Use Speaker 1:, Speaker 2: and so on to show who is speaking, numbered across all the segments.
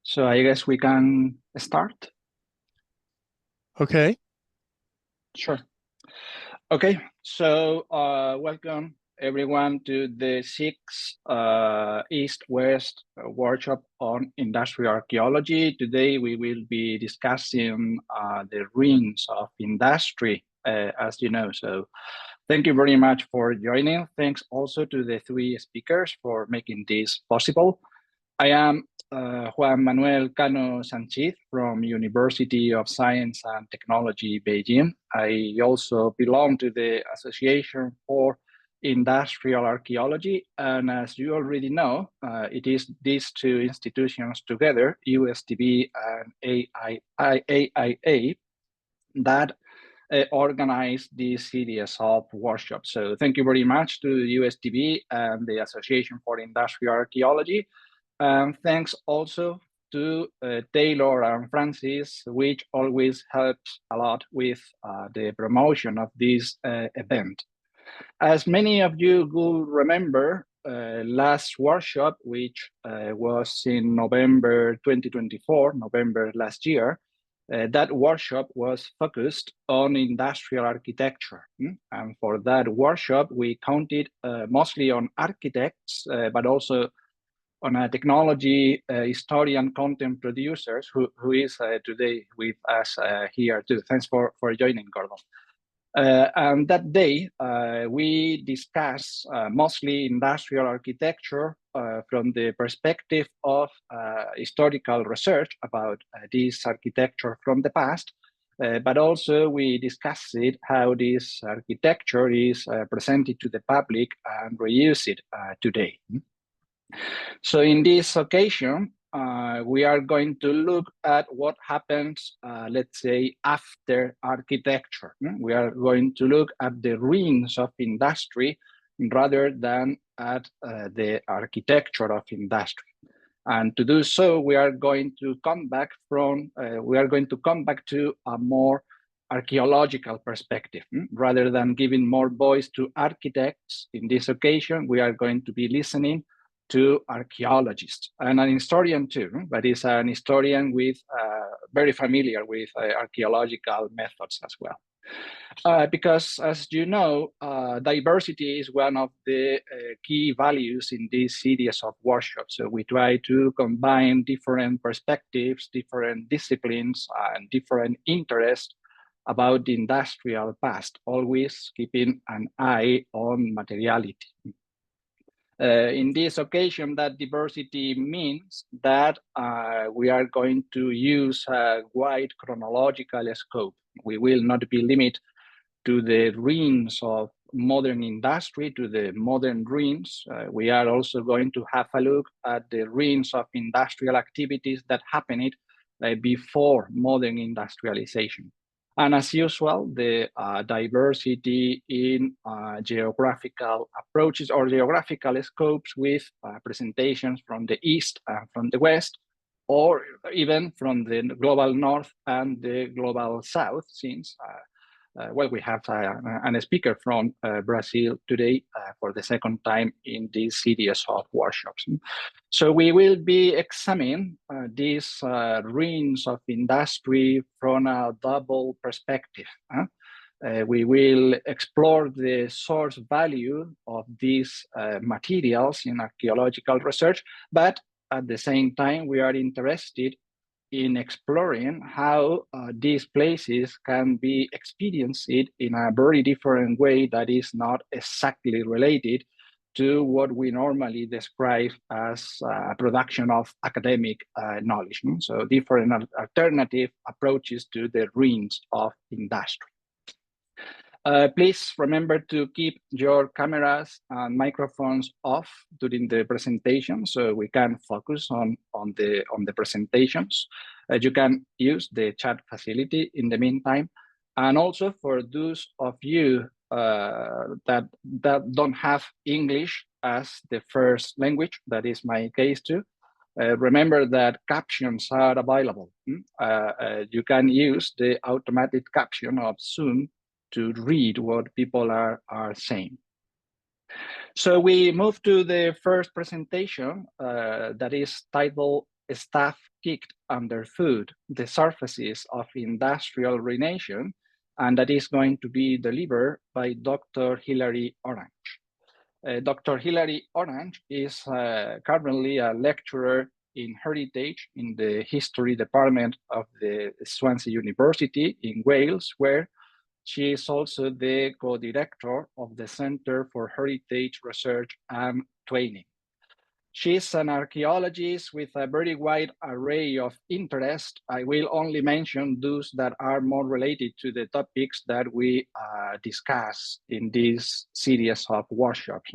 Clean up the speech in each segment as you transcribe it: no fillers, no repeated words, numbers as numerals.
Speaker 1: So I guess we can start.
Speaker 2: Okay.
Speaker 1: Sure. Okay, so welcome everyone to the sixth East-West workshop on industrial archaeology. Today we will be discussing the rings of industry, as you know. So thank you very much for joining. Thanks also to the three speakers for making this possible. I am Juan Manuel Cano Sanchez from University of Science and Technology, Beijing. I also belong to the Association for Industrial Archaeology. And as you already know, it is these two institutions together, USTB and AIA, that organize this series of workshops. So thank you very much to USTB and the Association for Industrial Archaeology. Thanks also to Taylor and Francis, which always helps a lot with the promotion of this event. As many of you will remember, last workshop, which was in November 2024, November last year, that workshop was focused on industrial architecture. And for that workshop, we counted mostly on architects, but also on a technology historian content producers who is today with us here too. Thanks for joining, Gordon. And that day, we discussed mostly industrial architecture from the perspective of historical research about this architecture from the past, but also we discussed how this architecture is presented to the public and reused today. So in this occasion, we are going to look at what happens, let's say, after architecture. We are going to look at the ruins of industry rather than at the architecture of industry. And to do so, we are going to come back to a more archaeological perspective. Rather than giving more voice to architects, in this occasion, we are going to be listening to archaeologists and an historian too, but is an historian with very familiar with archaeological methods as well. Because as you know, diversity is one of the key values in this series of workshops. So we try to combine different perspectives, different disciplines, and different interests about the industrial past, always keeping an eye on materiality. In this occasion, that diversity means that we are going to use a wide chronological scope. We will not be limited to the ruins of modern industry, to the modern ruins. We are also going to have a look at the ruins of industrial activities that happened before modern industrialization. And as usual, the diversity in geographical approaches or geographical scopes with presentations from the East and from the West, or even from the global North and the global South, since well, we have a speaker from Brazil today for the second time in this series of workshops. So we will be examining these ruins of industry from a double perspective. We will explore the source value of these materials in archaeological research, but at the same time, we are interested in exploring how these places can be experienced in a very different way that is not exactly related to what we normally describe as production of academic knowledge. So different alternative approaches to the ruins of industry. Please remember to keep your cameras and microphones off during the presentation so we can focus on the presentations. You can use the chat facility in the meantime. And also for those of you that don't have English as the first language, that is my case too, remember that captions are available. You can use the automatic caption of Zoom to read what people are saying. So we move to the first presentation that is titled staff kicked underfoot the surfaces of industrial ruination, and that is going to be delivered by Dr. Hilary Orange. Dr. Hilary Orange is currently a lecturer in heritage in the history department of the Swansea University in Wales, where she is also the co-director of the Centre for Heritage Research and Training. She's an archaeologist with a very wide array of interests. I will only mention those that are more related to the topics that we discuss in this series of workshops,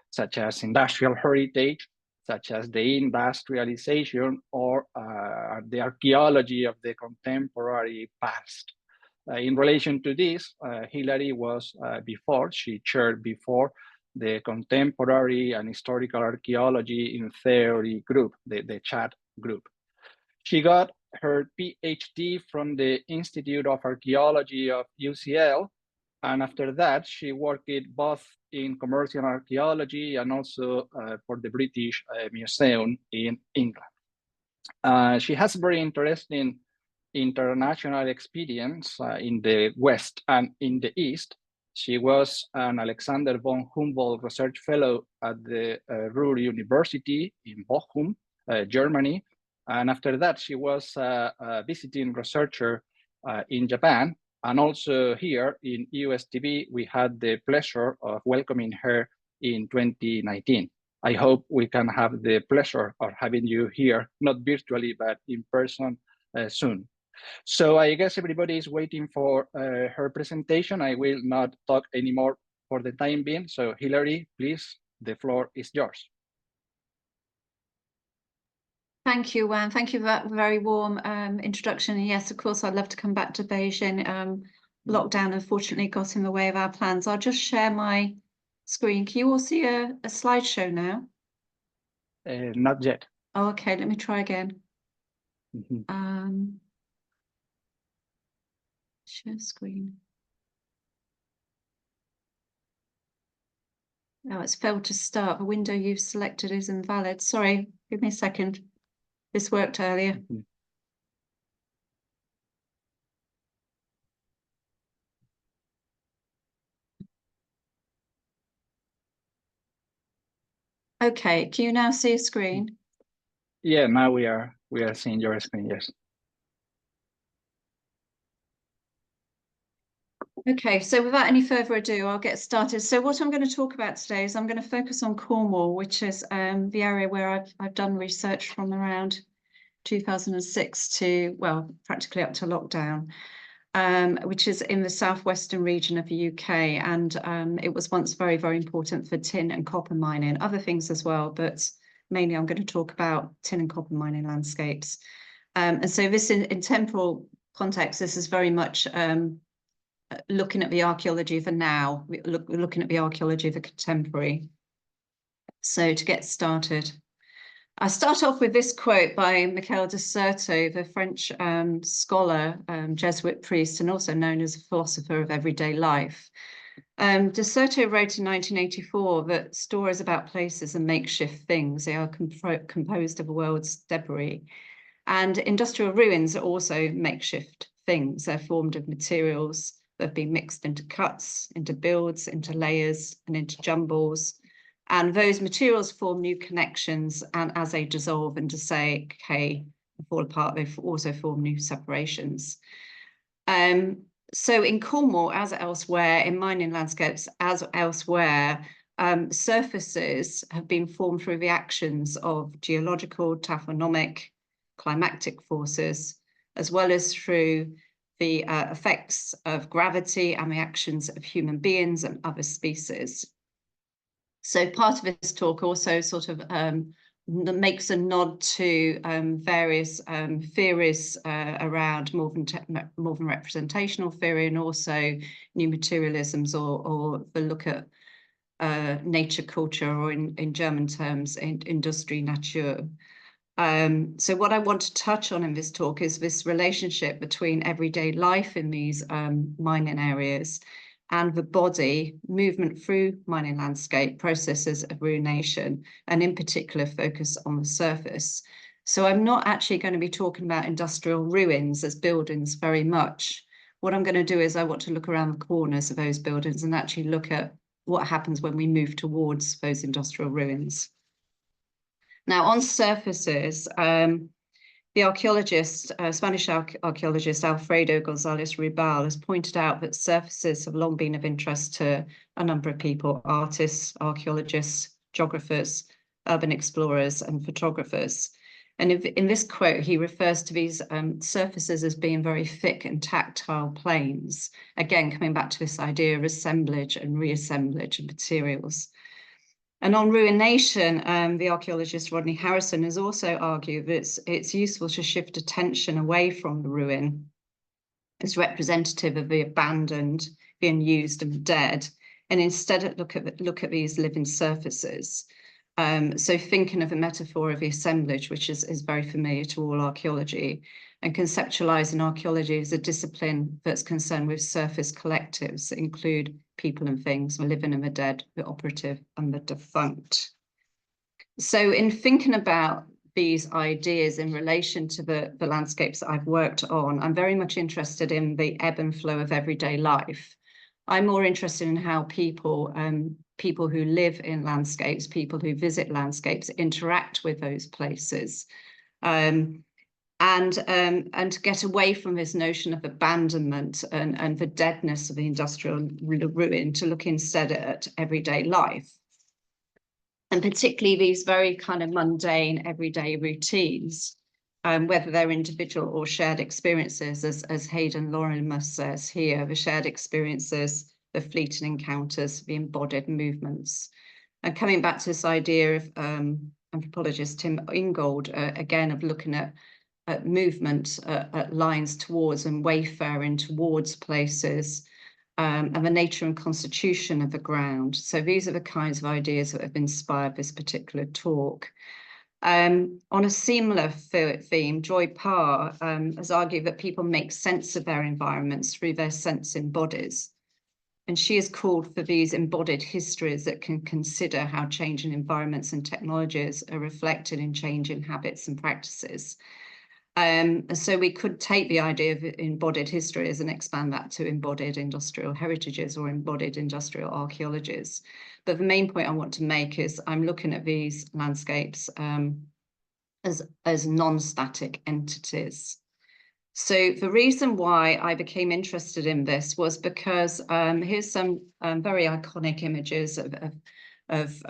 Speaker 1: such as industrial heritage, such as the industrialization, or the archaeology of the contemporary past. In relation to this, Hilary was she chaired before the Contemporary and Historical Archaeology in Theory group, the CHAT group. She got her PhD from the Institute of Archaeology of UCL, and after that, she worked both in commercial archaeology and also for the British Museum in England. She has very interesting international experience in the West and in the East. She was an Alexander von Humboldt Research Fellow at the Ruhr University in Bochum, Germany. And after that, she was a visiting researcher in Japan. And also here in USTB, we had the pleasure of welcoming her in 2019. I hope we can have the pleasure of having you here, not virtually, but in person soon. So I guess everybody is waiting for her presentation. I will not talk anymore for the time being. So Hilary, please, the floor is yours.
Speaker 2: Thank you, Juan. Thank you for that very warm introduction. And yes, of course, I'd love to come back to Beijing. Lockdown, unfortunately, got in the way of our plans. I'll just share my screen. Can you all see a slideshow now?
Speaker 1: Not yet.
Speaker 2: Oh, okay, let me try again. Share screen. Oh, it's failed to start. The window you've selected is invalid. Sorry, give me a second. This worked earlier. Okay, can you now see a screen?
Speaker 1: Yeah, now we are seeing your screen, yes.
Speaker 2: Okay, so without any further ado, I'll get started. So what I'm going to talk about today is I'm going to focus on Cornwall, which is the area where I've done research from around 2006 to, well, practically up to lockdown, which is in the southwestern region of the UK. And it was once very, very important for tin and copper mining, other things as well, but mainly I'm going to talk about tin and copper mining landscapes. And so this in temporal context, this is very much looking at the archaeology of the now, looking at the archaeology of the contemporary. So to get started, I start off with this quote by Michel de Certeau, the French scholar, Jesuit priest, and also known as a philosopher of everyday life. De Certeau wrote in 1984 that stories about places are makeshift things. They are composed of the world's debris. And industrial ruins are also makeshift things. They're formed of materials that have been mixed into cuts, into builds, into layers, and into jumbles. And those materials form new connections, and as they dissolve and decay, fall apart, they also form new separations. So in Cornwall, as elsewhere, in mining landscapes, as elsewhere, surfaces have been formed through the actions of geological, taphonomic, climatic forces, as well as through the effects of gravity and the actions of human beings and other species. So part of this talk also sort of makes a nod to various theories around more than representational theory, and also new materialisms, or the look at nature culture, or in German terms, Industrie Natur. So what I want to touch on in this talk is this relationship between everyday life in these mining areas and the body, movement through mining landscape, processes of ruination, and in particular focus on the surface. So I'm not actually going to be talking about industrial ruins as buildings very much. What I'm going to do is I want to look around the corners of those buildings and actually look at what happens when we move towards those industrial ruins. Now, on surfaces, the archaeologist, Spanish archaeologist Alfredo González Ribal has pointed out that surfaces have long been of interest to a number of people: artists, archaeologists, geographers, urban explorers, and photographers. And in this quote, he refers to these surfaces as being very thick and tactile planes, again, coming back to this idea of assemblage and reassemblage of materials. And on ruination, the archaeologist Rodney Harrison has also argued that it's useful to shift attention away from the ruin as representative of the abandoned, the unused, and the dead, and instead look at these living surfaces. So thinking of a metaphor of the assemblage, which is very familiar to all archaeology, and conceptualizing archaeology as a discipline that's concerned with surface collectives that include people and things, the living and the dead, the operative and the defunct. So in thinking about these ideas in relation to the landscapes that I've worked on, I'm very much interested in the ebb and flow of everyday life. I'm more interested in how people who live in landscapes, people who visit landscapes, interact with those places, and to get away from this notion of abandonment and the deadness of the industrial ruin, to look instead at everyday life, and particularly these very kind of mundane everyday routines, whether they're individual or shared experiences, as Hayden Lorimer says here, the shared experiences, the fleeting encounters, the embodied movements. And coming back to this idea of anthropologist Tim Ingold, again, of looking at movement, at lines towards and wayfaring towards places, and the nature and constitution of the ground. So these are the kinds of ideas that have inspired this particular talk. On a similar theme, Joy Parr has argued that people make sense of their environments through their sensing bodies. And she has called for these embodied histories that can consider how changing environments and technologies are reflected in changing habits and practices. So we could take the idea of embodied histories and expand that to embodied industrial heritages or embodied industrial archaeologies. But the main point I want to make is I'm looking at these landscapes as non-static entities. So the reason why I became interested in this was because here's some very iconic images of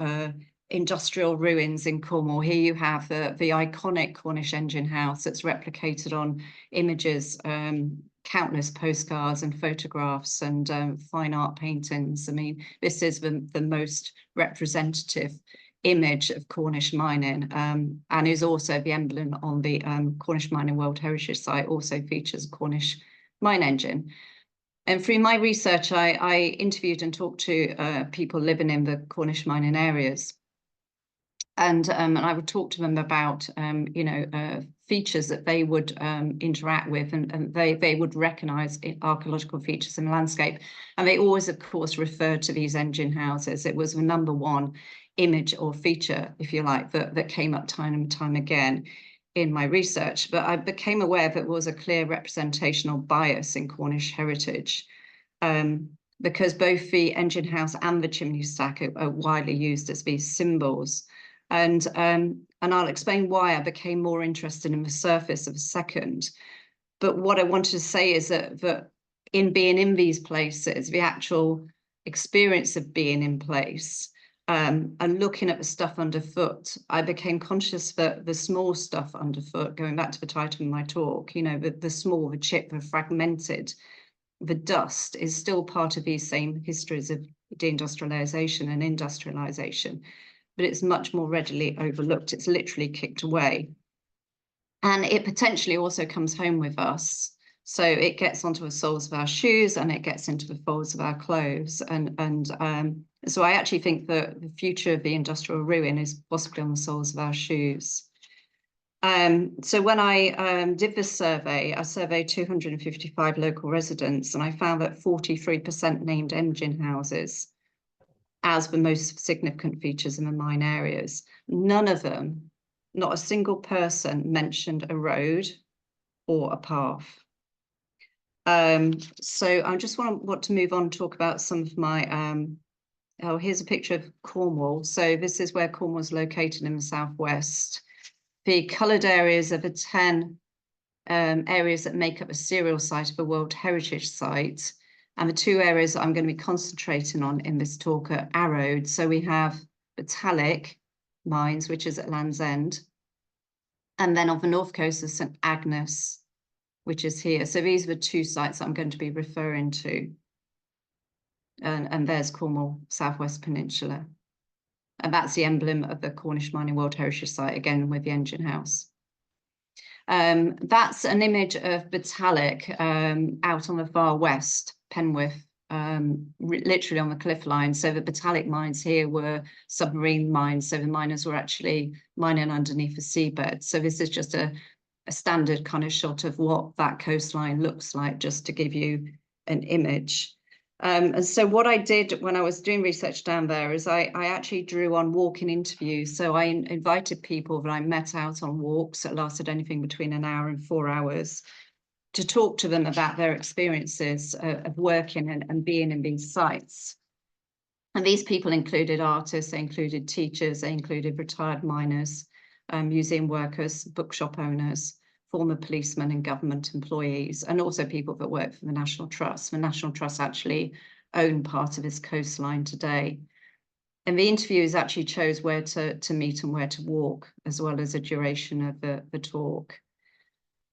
Speaker 2: industrial ruins in Cornwall. Here you have the iconic Cornish engine house that's replicated on images, countless postcards and photographs and fine art paintings. I mean, this is the most representative image of Cornish mining, and is also the emblem on the Cornish Mining World Heritage Site, also features a Cornish mine engine. And through my research, I interviewed and talked to people living in the Cornish mining areas. And I would talk to them about, features that they would interact with, and they would recognise archaeological features in the landscape. And they always, of course, referred to these engine houses. It was the number one image or feature, if you like, that came up time and time again in my research. But I became aware that there was a clear representational bias in Cornish heritage, because both the engine house and the chimney stack are widely used as these symbols. And I'll explain why I became more interested in the surface of a second. But what I wanted to say is that in being in these places, the actual experience of being in place and looking at the stuff underfoot, I became conscious that the small stuff underfoot, going back to the title of my talk, the small, the chip, the fragmented, the dust is still part of these same histories of deindustrialization and industrialization. But it's much more readily overlooked. It's literally kicked away. And it potentially also comes home with us. So it gets onto the soles of our shoes and it gets into the folds of our clothes. So I actually think that the future of the industrial ruin is possibly on the soles of our shoes. So when I did this survey, I surveyed 255 local residents, and I found that 43% named engine houses as the most significant features in the mine areas. None of them not a single person mentioned a road or a path. So I just want to move on and talk about some of my, oh, here's a picture of Cornwall. So this is where Cornwall is located in the southwest. The coloured areas are the 10 areas that make up a serial site of a World Heritage Site. And the 2 areas that I'm going to be concentrating on in this talk are arrowed. So we have metallic mines, which is at Land's End. And then on the north coast is St Agnes, which is here. So these are the 2 sites I'm going to be referring to. And there's Cornwall, Southwest Peninsula. And that's the emblem of the Cornish Mining World Heritage Site, again with the engine house. That's an image of metallic out on the far west, Penwith, literally on the cliff line. So the metallic mines here were submarine mines. So the miners were actually mining underneath the seabed. So this is just a standard kind of shot of what that coastline looks like, just to give you an image. And so what I did when I was doing research down there is I actually drew on walking interviews. So I invited people that I met out on walks that lasted anything between an hour and 4 hours to talk to them about their experiences of working and being in these sites. And these people included artists, they included teachers, they included retired miners, museum workers, bookshop owners, former policemen and government employees, and also people that work for the National Trust. The National Trust actually own part of this coastline today. And the interviewers actually chose where to meet and where to walk, as well as the duration of the talk.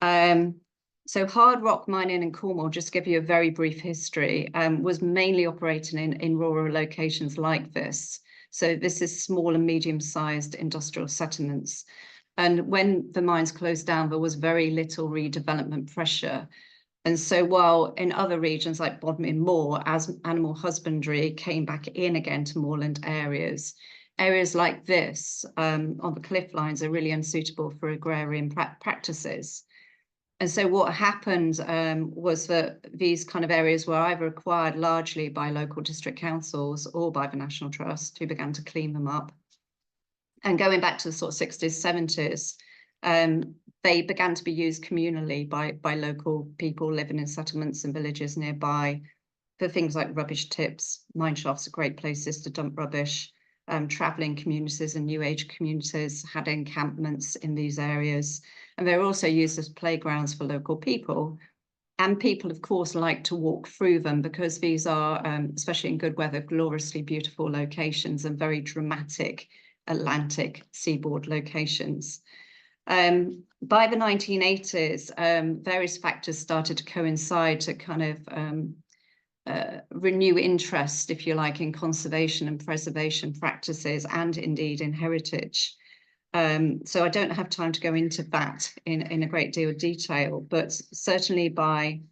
Speaker 2: So hard rock mining in Cornwall, just to give you a very brief history, was mainly operating in rural locations like this. So this is small and medium-sized industrial settlements. And when the mines closed down, there was very little redevelopment pressure. And so while in other regions like Bodmin Moor, as animal husbandry came back in again to moorland areas, areas like this on the cliff lines are really unsuitable for agrarian practices. And so what happened was that these kind of areas were either acquired largely by local district councils or by the National Trust, who began to clean them up. And going back to the sort of 60s, 70s, they began to be used communally by local people living in settlements and villages nearby for things like rubbish tips. Mine shafts are great places to dump rubbish. Travelling communities and New Age communities had encampments in these areas. And they're also used as playgrounds for local people. And people, of course, like to walk through them because these are, especially in good weather, gloriously beautiful locations and very dramatic Atlantic seaboard locations. By the 1980s, various factors started to coincide to kind of renew interest, if you like, in conservation and preservation practices and indeed in heritage. So I don't have time to go into that in a great deal of detail, but certainly by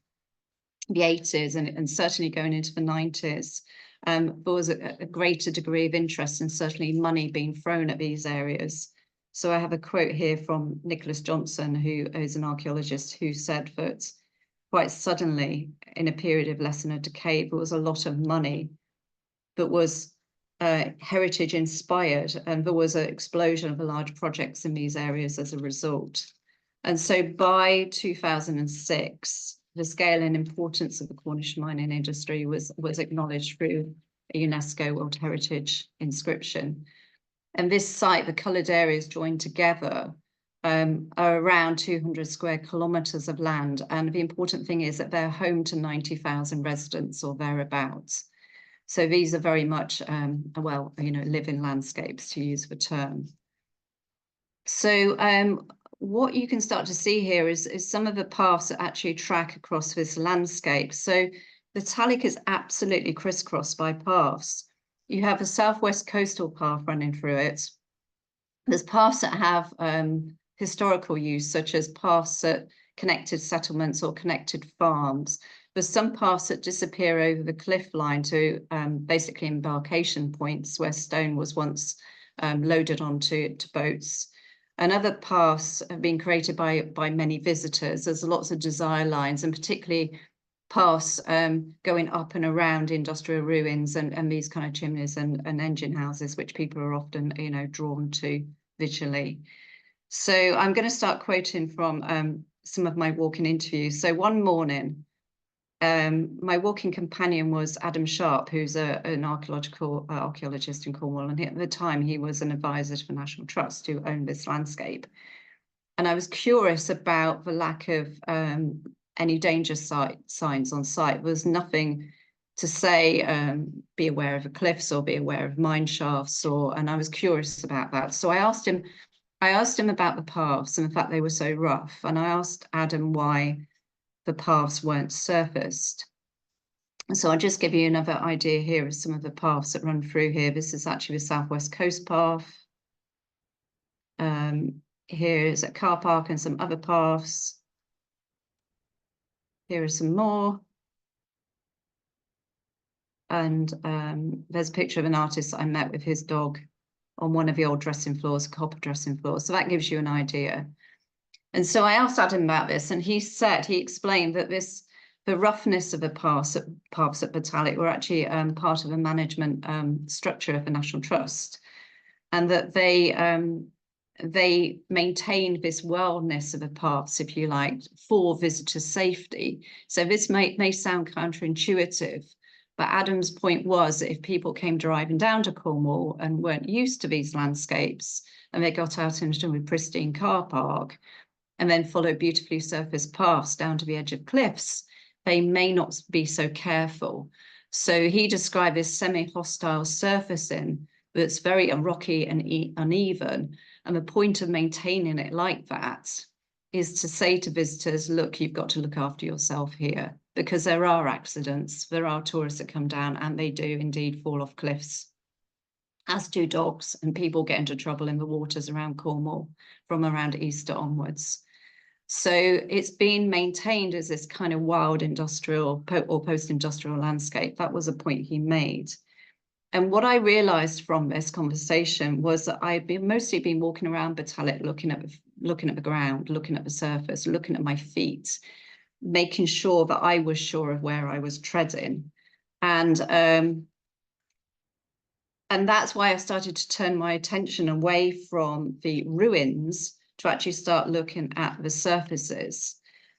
Speaker 2: the 80s and certainly going into the 90s, there was a greater degree of interest and certainly money being thrown at these areas. So I have a quote here from Nicholas Johnson, who is an archaeologist, who said that quite suddenly, in a period of less than a decade, there was a lot of money that was heritage inspired, and there was an explosion of large projects in these areas as a result. And so by 2006, the scale and importance of the Cornish mining industry was acknowledged through a UNESCO World Heritage inscription. And this site, the coloured areas joined together, are around 200 square kilometres of land. And the important thing is that they're home to 90,000 residents or thereabouts. So these are very much, well, you know, living landscapes, to use the term. So what you can start to see here is some of the paths that actually track across this landscape. So the Talc is absolutely crisscrossed by paths. You have a southwest coastal path running through it. There's paths that have historical use, such as paths that connected settlements or connected farms. There's some paths that disappear over the cliff line to basically embarkation points where stone was once loaded onto boats. And other paths have been created by many visitors. There's lots of desire lines, and particularly paths going up and around industrial ruins and these kind of chimneys and engine houses, which people are often, you know, drawn to visually. So I'm going to start quoting from some of my walking interviews. So one morning, my walking companion was Adam Sharp, who's an archaeologist in Cornwall. And at the time, he was an advisor to the National Trust who owned this landscape. And I was curious about the lack of any danger signs on site. There was nothing to say, be aware of the cliffs or be aware of mine shafts, and I was curious about that. So I asked him about the paths and the fact they were so rough. And I asked Adam why the paths weren't surfaced. So I'll just give you another idea here of some of the paths that run through here. This is actually the Southwest Coast Path. Here is a car park and some other paths. Here are some more. And there's a picture of an artist that I met with his dog on one of the old dressing floors, copper dressing floors. So that gives you an idea. And so I asked Adam about this, and he explained that the roughness of the paths at Batalic were actually part of a management structure of the National Trust, and that they maintained this wildness of the paths, if you like, for visitor safety. So this may sound counterintuitive, but Adam's point was that if people came driving down to Cornwall and weren't used to these landscapes, and they got out into a pristine car park, and then followed beautifully surfaced paths down to the edge of cliffs, they may not be so careful. So he described this semi-hostile surfacing that's very rocky and uneven. And the point of maintaining it like that is to say to visitors, look, you've got to look after yourself here, because there are accidents, there are tourists that come down, and they do indeed fall off cliffs, as do dogs, and people get into trouble in the waters around Cornwall from around Easter onwards. So it's been maintained as this kind of wild industrial or post-industrial landscape. That was a point he made. And what I realized from this conversation was that I'd mostly been walking around Batalic, looking at the ground, looking at the surface, looking at my feet, making sure that I was sure of where I was treading. And that's why I started to turn my attention away from the ruins to actually start looking at the surfaces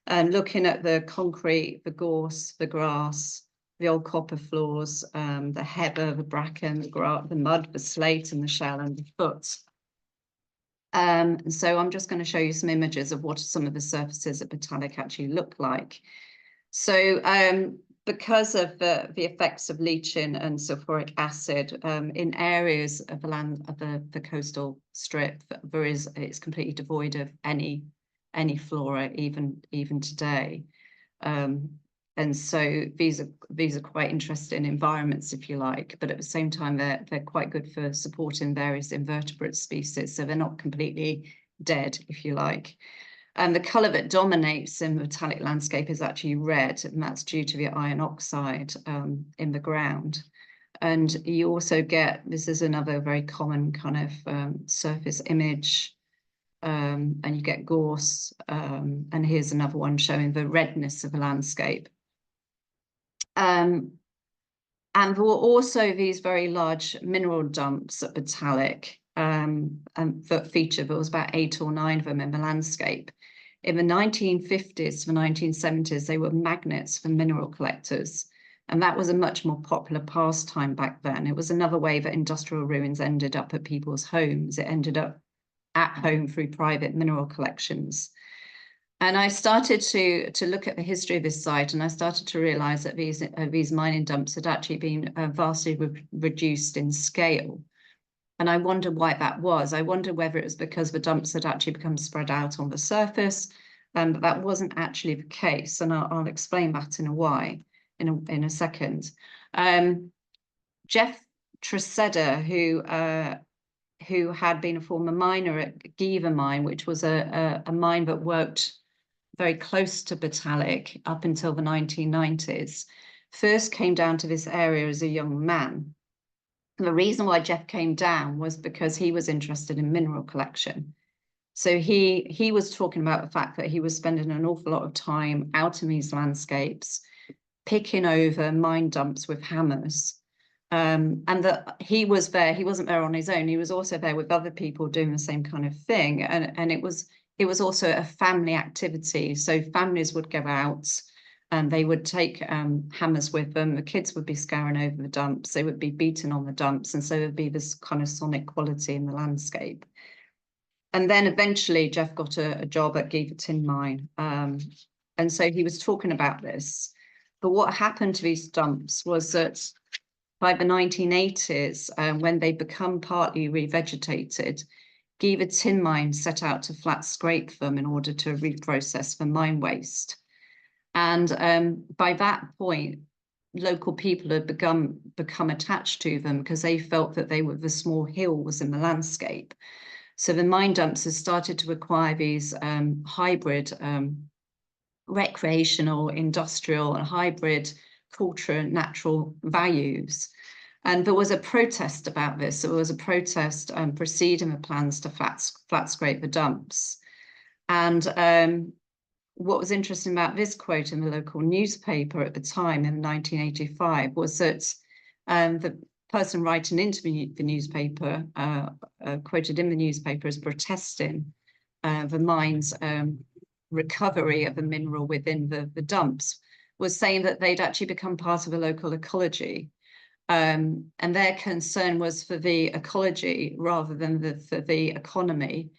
Speaker 2: and looking at the concrete, the gorse, the grass, the old copper floors, the heather, the bracken, the mud, the slate and the shell and the foot. And so I'm just going to show you some images of what some of the surfaces at Batalic actually look like. So because of the effects of leaching and sulfuric acid in areas of the land of the coastal strip, it's completely devoid of any flora even today. And so these are quite interesting environments, if you like, but at the same time they're quite good for supporting various invertebrate species, so they're not completely dead, if you like. And the colour that dominates in the Batalic landscape is actually red, and that's due to the iron oxide in the ground. And you also get, this is another very common kind of surface image, and you get gorse, and here's another one showing the redness of the landscape. And there were also these very large mineral dumps at Batalic that featured, there was about 8 or 9 of them in the landscape. In the 1950s to the 1970s, they were magnets for mineral collectors. And that was a much more popular pastime back then. It was another way that industrial ruins ended up at people's homes. It ended up at home through private mineral collections. And I started to look at the history of this site, and I started to realize that these mining dumps had actually been vastly reduced in scale. And I wondered why that was. I wondered whether it was because the dumps had actually become spread out on the surface, but that wasn't actually the case. And I'll explain that in a second. Jeff Treseder, who had been a former miner at Geaver Mine, which was a mine that worked very close to Batalic up until the 1990s, first came down to this area as a young man. And the reason why Jeff came down was because he was interested in mineral collection. So he was talking about the fact that he was spending an awful lot of time out in these landscapes, picking over mine dumps with hammers. And that he was there, he wasn't there on his own, he was also there with other people doing the same kind of thing. And it was also a family activity. So families would go out and they would take hammers with them. The kids would be scouring over the dumps, they would be beating on the dumps, and so there'd be this kind of sonic quality in the landscape. And then eventually Jeff got a job at Giva Tin Mine, and so he was talking about this. But what happened to these dumps was that by the 1980s, when they become partly revegetated, Giva Tin Mine set out to flat scrape them in order to reprocess the mine waste. And by that point, local people had become attached to them because they felt that they were the small hills in the landscape. So the mine dumps have started to acquire these hybrid recreational, industrial, and hybrid culture and natural values. And there was a protest about this. There was a protest preceding the plans to flat scrape the dumps. And what was interesting about this quote in the local newspaper at the time in 1985 was that the person writing into the newspaper, quoted in the newspaper as protesting the mine's recovery of a mineral within the dumps, was saying that they'd actually become part of a local ecology. And their concern was for the ecology rather than for the economy.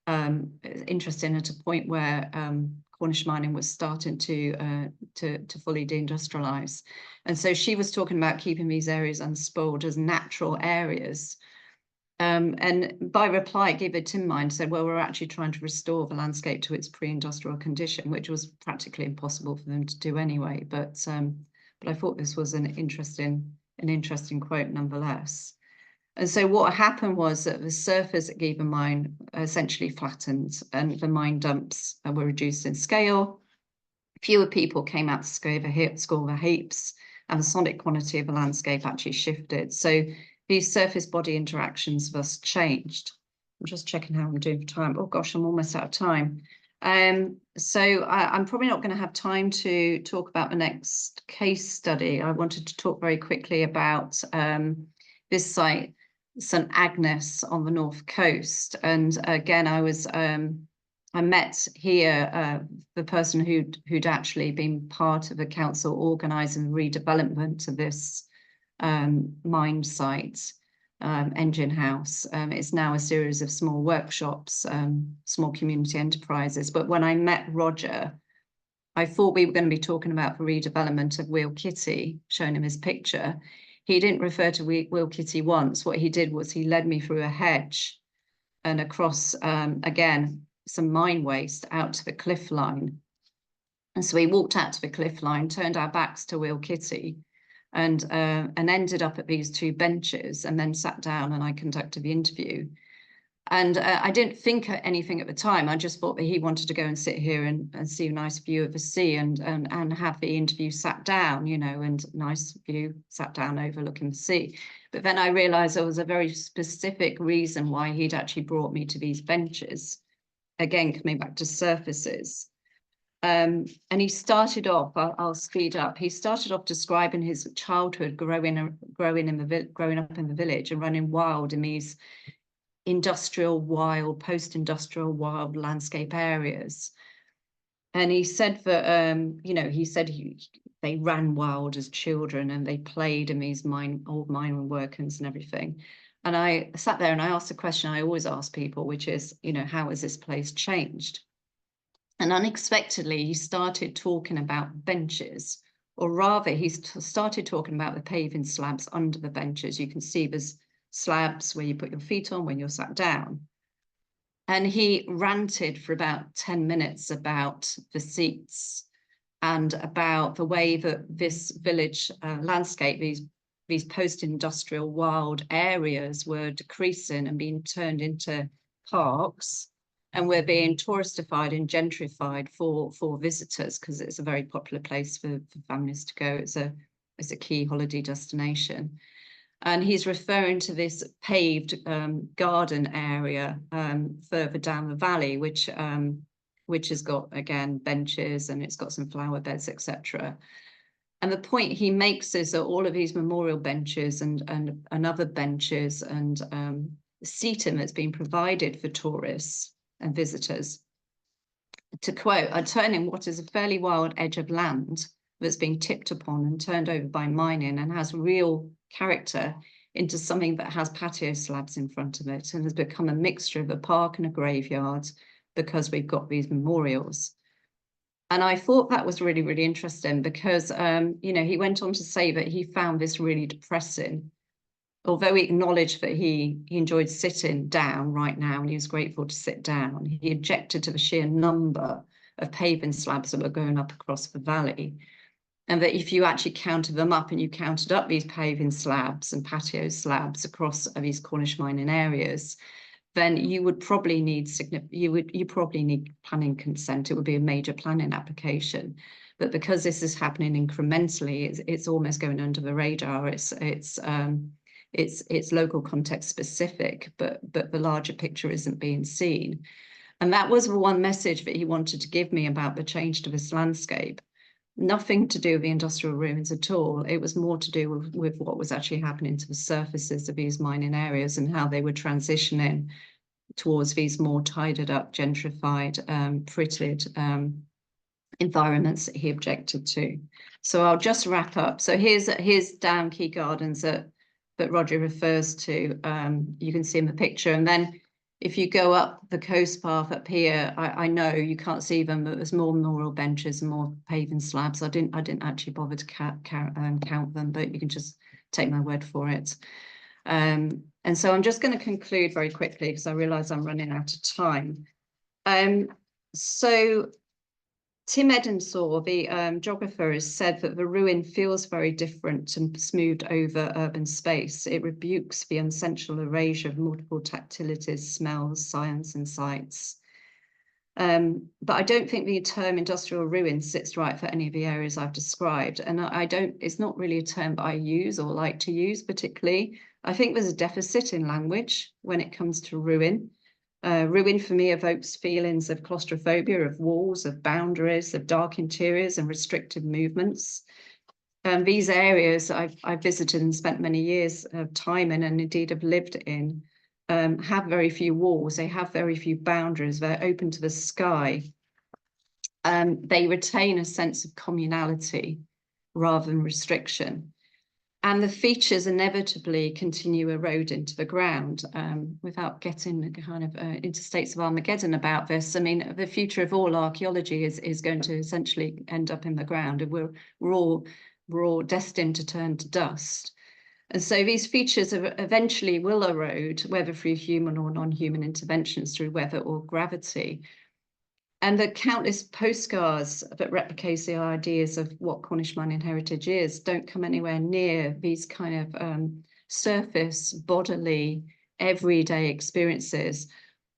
Speaker 2: Interesting, at a point where Cornish mining was starting to fully deindustrialize. And so she was talking about keeping these areas unspoiled as natural areas. And by reply, Giva Tin Mine said, well, we're actually trying to restore the landscape to its pre-industrial condition, which was practically impossible for them to do anyway. But I thought this was an interesting quote nonetheless. And so what happened was that the surface at Giva Mine essentially flattened and the mine dumps were reduced in scale. Fewer people came out to score the heaps, and the sonic quality of the landscape actually shifted. So these surface body interactions thus changed. I'm just checking how I'm doing for time. Oh gosh, I'm almost out of time. So I'm probably not going to have time to talk about the next case study. I wanted to talk very quickly about this site, St Agnes on the north coast. And again, I met here the person who'd actually been part of the council organising redevelopment of this mine site, engine house. It's now a series of small workshops, small community enterprises. But when I met Roger, I thought we were going to be talking about the redevelopment of Wheel Kitty, showing him his picture. He didn't refer to Wheel Kitty once. What he did was he led me through a hedge and across, again, some mine waste out to the cliff line. And so we walked out to the cliff line, turned our backs to Wheel Kitty, and ended up at these two benches, and then sat down and I conducted the interview. And I didn't think anything at the time. I just thought that he wanted to go and sit here and see a nice view of the sea and have the interview sat down, you know, and nice view sat down overlooking the sea. But then I realized there was a very specific reason why he'd actually brought me to these benches. Again, coming back to surfaces. And he started off, I'll speed up. He started off describing his childhood growing up in the village and running wild in these industrial wild, post-industrial wild landscape areas. And he said that, you know, they ran wild as children and they played in these old mining workings and everything. And I sat there and I asked a question I always ask people, which is, you know, how has this place changed? And unexpectedly, he started talking about benches, or rather, he started talking about the paving slabs under the benches. You can see there's slabs where you put your feet on when you're sat down. And he ranted for about 10 minutes about the seats and about the way that this village landscape, these post-industrial wild areas were decreasing and being turned into parks, and we're being touristified and gentrified for visitors because it's a very popular place for families to go. It's a key holiday destination. And he's referring to this paved garden area further down the valley, which has got, again, benches and it's got some flower beds, etc. And the point he makes is that all of these memorial benches and other benches and seating that's been provided for tourists and visitors, to quote, are turning what is a fairly wild edge of land that's been tipped upon and turned over by mining and has real character into something that has patio slabs in front of it and has become a mixture of a park and a graveyard because we've got these memorials. And I thought that was really, really interesting because, you know, he went on to say that he found this really depressing. Although he acknowledged that he enjoyed sitting down right now and he was grateful to sit down, he objected to the sheer number of paving slabs that were going up across the valley. And that if you actually counted them up and you counted up these paving slabs and patio slabs across these Cornish mining areas, then you would probably need planning consent. It would be a major planning application. But because this is happening incrementally, it's almost going under the radar. It's local context specific, but the larger picture isn't being seen. And that was the one message that he wanted to give me about the change to this landscape. Nothing to do with the industrial ruins at all. It was more to do with what was actually happening to the surfaces of these mining areas and how they were transitioning towards these more tidied up, gentrified, prettied environments that he objected to. So I'll just wrap up. So here's Down Quay Gardens that Roger refers to. You can see in the picture. And then if you go up the coast path up here, I know you can't see them, but there's more memorial benches and more paving slabs. I didn't actually bother to count them, but you can just take my word for it. And so I'm just going to conclude very quickly because I realise I'm running out of time. So Tim Edensaw, the geographer, has said that the ruin feels very different and smoothed over urban space. It rebukes the unsensual erasure of multiple tactilities, smells, science and sights. But I don't think the term industrial ruin sits right for any of the areas I've described. And it's not really a term that I use or like to use particularly. I think there's a deficit in language when it comes to ruin. Ruin for me evokes feelings of claustrophobia, of walls, of boundaries, of dark interiors and restricted movements. These areas I've visited and spent many years of time in and indeed have lived in have very few walls. They have very few boundaries. They're open to the sky. They retain a sense of communality rather than restriction. And the features inevitably continue eroding to the ground without getting kind of into states of Armageddon about this. I mean, the future of all archaeology is going to essentially end up in the ground. And we're all destined to turn to dust. And so these features eventually will erode, whether through human or non-human interventions, through weather or gravity. And the countless postcards that replicate the ideas of what Cornish mining heritage is don't come anywhere near these kind of surface, bodily, everyday experiences,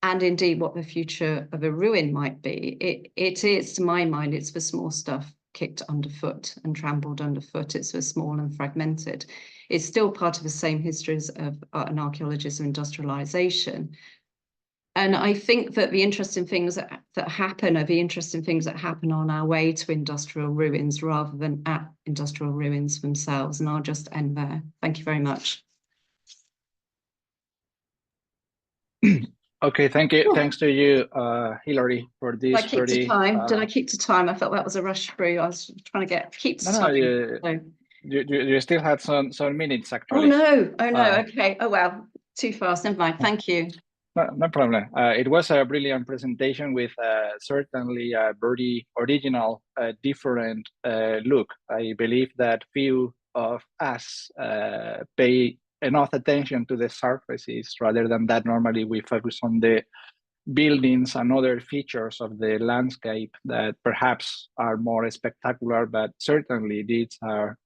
Speaker 2: and indeed what the future of a ruin might be. It is, to my mind, it's the small stuff kicked underfoot and trampled underfoot. It's the small and fragmented. It's still part of the same histories of an archaeologist of industrialization. And I think that the interesting things that happen are the interesting things that happen on our way to industrial ruins rather than at industrial ruins themselves. And I'll just end there. Thank you very much.
Speaker 1: Okay, thank you. Thanks to you, Hilary, for this.
Speaker 2: Did I keep to time? Did I keep to time? I felt that was a rush through. I was trying to keep to time.
Speaker 1: You still had some minutes actually.
Speaker 2: Oh no. Okay. Oh well, too fast. Never mind. Thank you.
Speaker 1: No problem. It was a brilliant presentation with certainly a very original, different look. I believe that few of us pay enough attention to the surfaces rather than that. Normally we focus on the buildings and other features of the landscape that perhaps are more spectacular, but certainly these are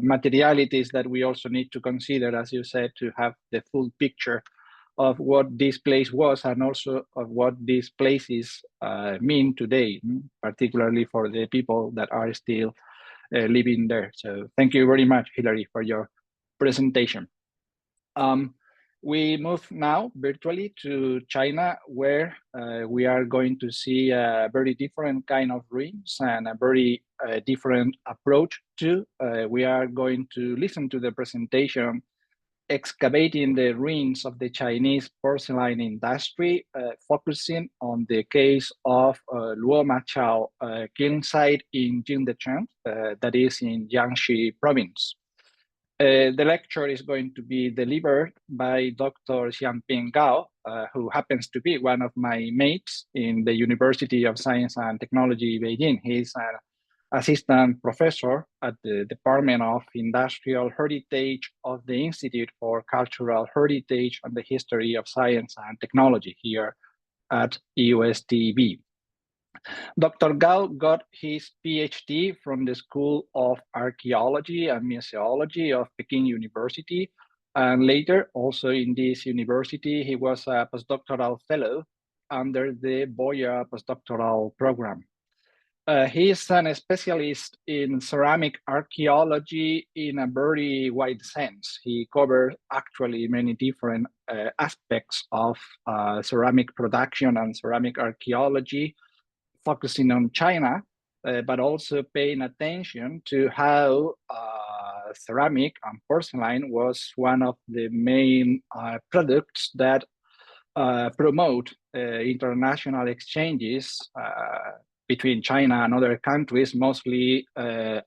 Speaker 1: materialities that we also need to consider, as you said, to have the full picture of what this place was and also of what these places mean today, particularly for the people that are still living there. So thank you very much, Hilary, for your presentation. We move now virtually to China, where we are going to see a very different kind of ruins and a very different approach to. We are going to listen to the presentation excavating the ruins of the Chinese porcelain industry, focusing on the case of Luo Chao kiln site in Jingdezhen, that is in Jiangxi province. The lecture is going to be delivered by Dr. Xiangping Gao, who happens to be one of my mates in the University of Science and Technology, Beijing. He's an assistant professor at the Department of Industrial Heritage of the Institute for Cultural Heritage and the History of Science and Technology here at USTB. Dr. Gao got his PhD from the School of Archaeology and Museology of Peking University. And later, also in this university, he was a postdoctoral fellow under the Boya postdoctoral program. He is a specialist in ceramic archaeology in a very wide sense. He covers actually many different aspects of ceramic production and ceramic archaeology, focusing on China, but also paying attention to how ceramic and porcelain was one of the main products that promote international exchanges between China and other countries, mostly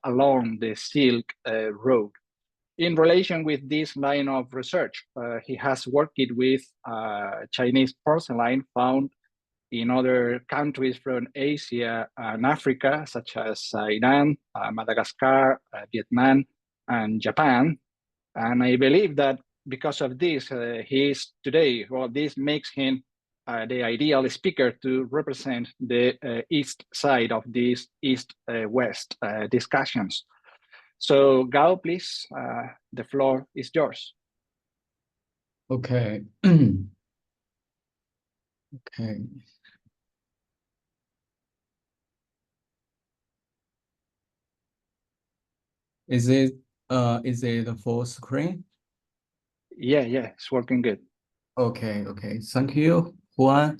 Speaker 1: along the Silk Road. In relation with this line of research, he has worked with Chinese porcelain found in other countries from Asia and Africa, such as Iran, Madagascar, Vietnam, and Japan. And I believe that because of this, he is today, well, this makes him the ideal speaker to represent the east side of these east-west discussions. So Gao, please, the floor is yours.
Speaker 3: Okay. Okay. Is it a full screen?
Speaker 1: Yeah, it's working good.
Speaker 3: Okay. Thank you, Juan.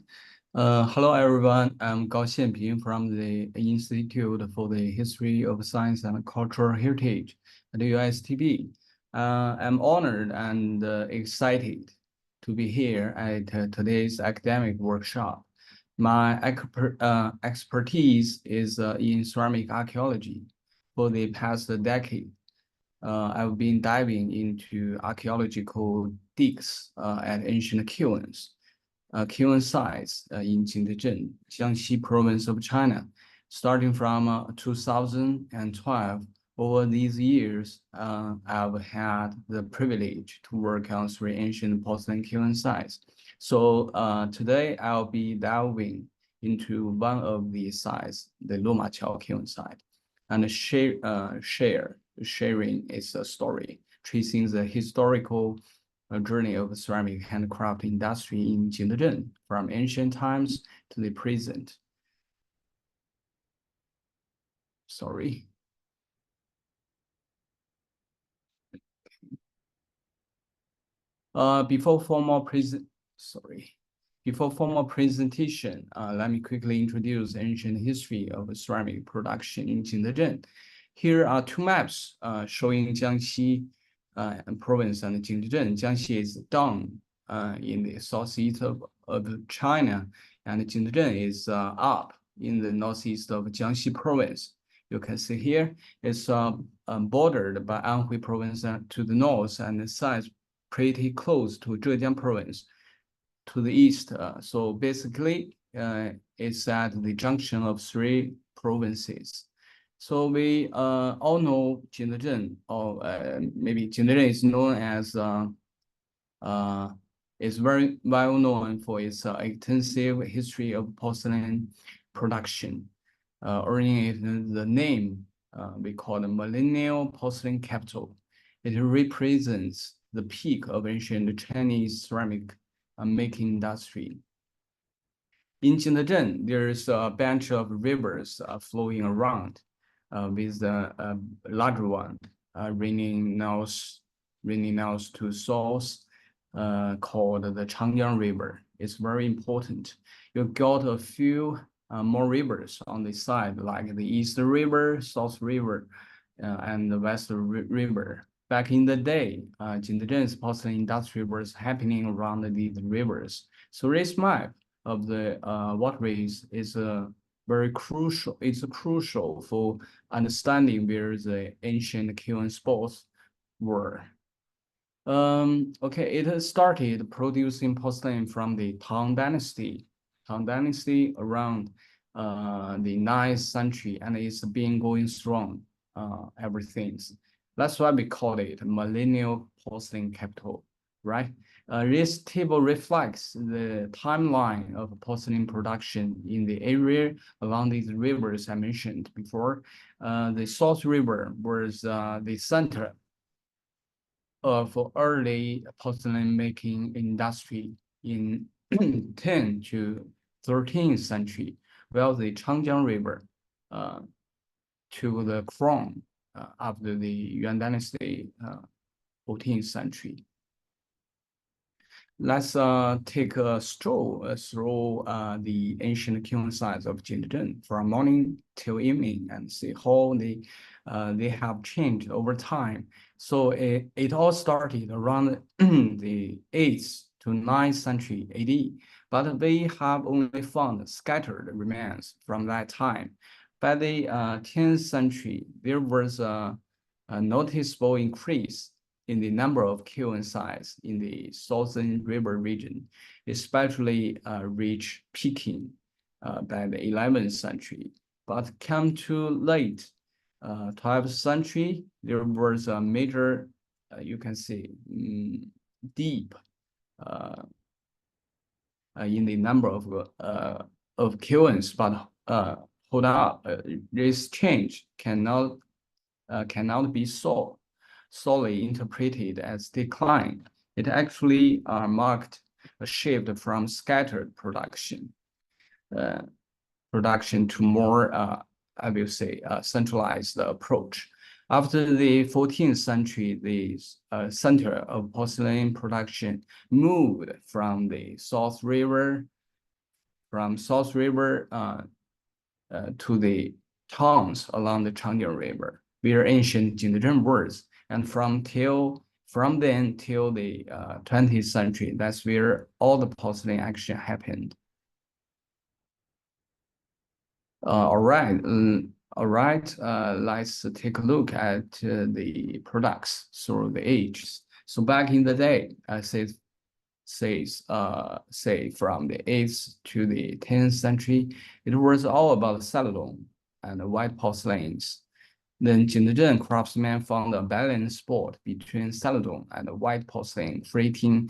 Speaker 3: Hello, everyone. I'm Gao Xianping from the Institute for the History of Science and Cultural Heritage at the USTB. I'm honored and excited to be here at today's academic workshop. My expertise is in ceramic archaeology. For the past decade, I've been diving into archaeological digs at ancient kilns, kiln sites in Jingdezhen, Jiangxi province of China. Starting from 2012, over these years, I've had the privilege to work on 3 ancient porcelain kiln sites. So today I'll be diving into one of these sites, the Luo Chao kiln site, and sharing its story, tracing the historical journey of the ceramic handcraft industry in Jingdezhen from ancient times to the present. Sorry. Before formal presentation, let me quickly introduce ancient history of ceramic production in Jingdezhen. Here are 2 maps showing Jiangxi province and Jingdezhen. Jiangxi is down in the southeast of China, and Jingdezhen is up in the northeast of Jiangxi province. You can see here it's bordered by Anhui province to the north and the south, pretty close to Zhejiang province to the east. So basically, it's at the junction of 3 provinces. So we all know Jingdezhen, or maybe Jingdezhen is known as, is very well known for its extensive history of porcelain production, earning it the name we call the millennial porcelain capital. It represents the peak of ancient Chinese ceramic making industry. In Jingdezhen, there is a bunch of rivers flowing around, with the larger one raining north to south, called the Changyang River. It's very important. You got a few more rivers on the side, like the East River, South River, and the West River. Back in the day, Jingdezhen's porcelain industry was happening around these rivers. So this map of the waterways is very crucial. It's crucial for understanding where the ancient kiln spots were. Okay, it started producing porcelain from the Tang Dynasty. Tang Dynasty around the 9th century, and it's been going strong ever since. That's why we call it millennial porcelain capital, right? This table reflects the timeline of porcelain production in the area along these rivers I mentioned before. The South River was the center of early porcelain making industry in 10th to 13th century, while the Changjiang River to the crown after the Yuan Dynasty, 14th century. Let's take a stroll through the ancient kiln sites of Jingdezhen from morning till evening and see how they have changed over time. So it all started around the 8th to 9th century AD, but we have only found scattered remains from that time. By the 10th century, there was a noticeable increase in the number of kiln sites in the Southern River region, especially reached peaking by the 11th century. But come to late 12th century, there was a major, you can see, deep in the number of kilns, but hold up, this change cannot be solely interpreted as decline. It actually marked a shift from scattered production to more, I will say, centralized approach. After the 14th century, the center of porcelain production moved from the South River, to the towns along the Changyang River, where ancient Jingdezhen was. And from then till the 20th century, that's where all the porcelain action happened. All right, let's take a look at the products through the ages. So back in the day, say from the 8th to the 10th century, it was all about celadon and white porcelains. Then Jingdezhen craftsmen found a balanced spot between celadon and white porcelain, creating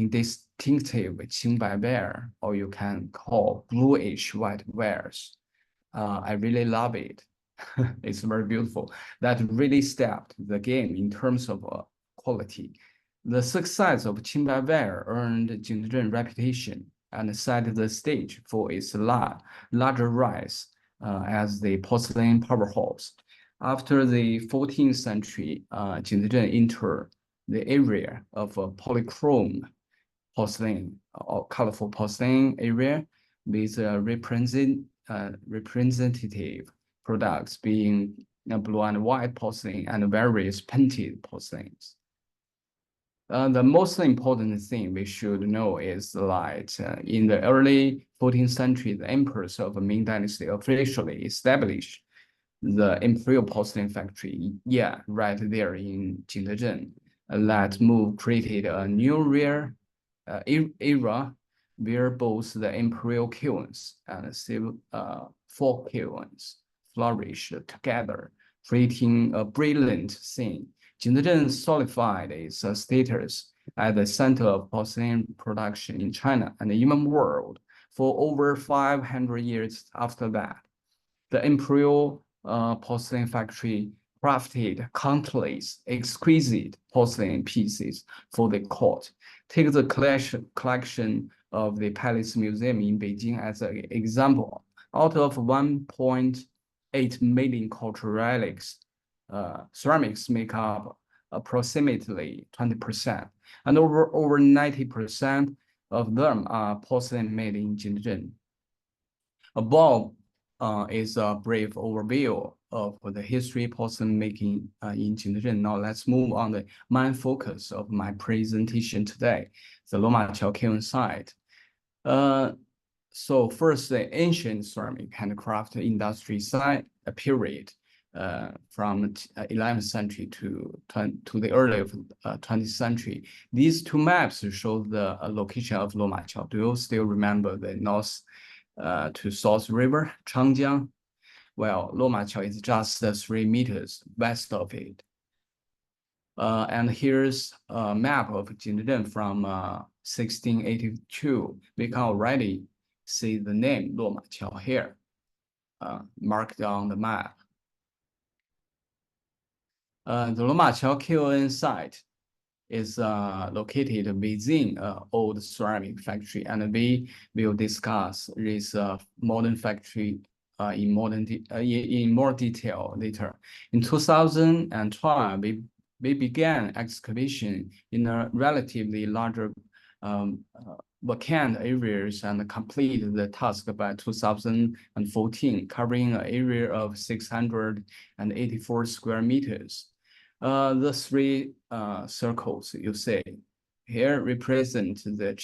Speaker 3: distinctive Qingbai ware, or you can call bluish white wares. I really love it. It's very beautiful. That really stepped the game in terms of quality. The success of Qingbai ware earned Jingdezhen reputation and set the stage for its larger rise as the porcelain powerhouse. After the 14th century, Jingdezhen entered the area of polychrome porcelain or colorful porcelain area with representative products being blue and white porcelain and various painted porcelains. The most important thing we should know is that in the early 14th century, the emperors of the Ming Dynasty officially established the imperial porcelain factory, right there in Jingdezhen. That move created a new rare era where both the imperial kilns and civil folk kilns flourished together, creating a brilliant scene. Jingdezhen solidified its status at the center of porcelain production in China and even world for over 500 years after that. The imperial porcelain factory crafted countless exquisite porcelain pieces for the court. Take the collection of the Palace Museum in Beijing as an example. Out of 1.8 million cultural relics, ceramics make up approximately 20%, and over 90% of them are porcelain made in Jingzhen. Above is a brief overview of the history porcelain making in Jingzhen. Now let's move on the main focus of my presentation today, the Lomachao kiln site. So first, the ancient ceramic handicraft industry site period from 11th century to the early 20th century. These two maps show the location of Lomachao. Do you still remember the north to South River, Changjiang? Well, Lomachao is just 3 meters west of it. And here's a map of Jingzhen from 1682. We can already see the name Lomachao here, marked on the map. The Lomachao kiln site is located within an old ceramic factory, and we will discuss this modern factory in more detail later. In 2012, we began excavation in a relatively larger vacant areas and completed the task by 2014, covering an area of 684 square meters. The 3 circles you see here represent the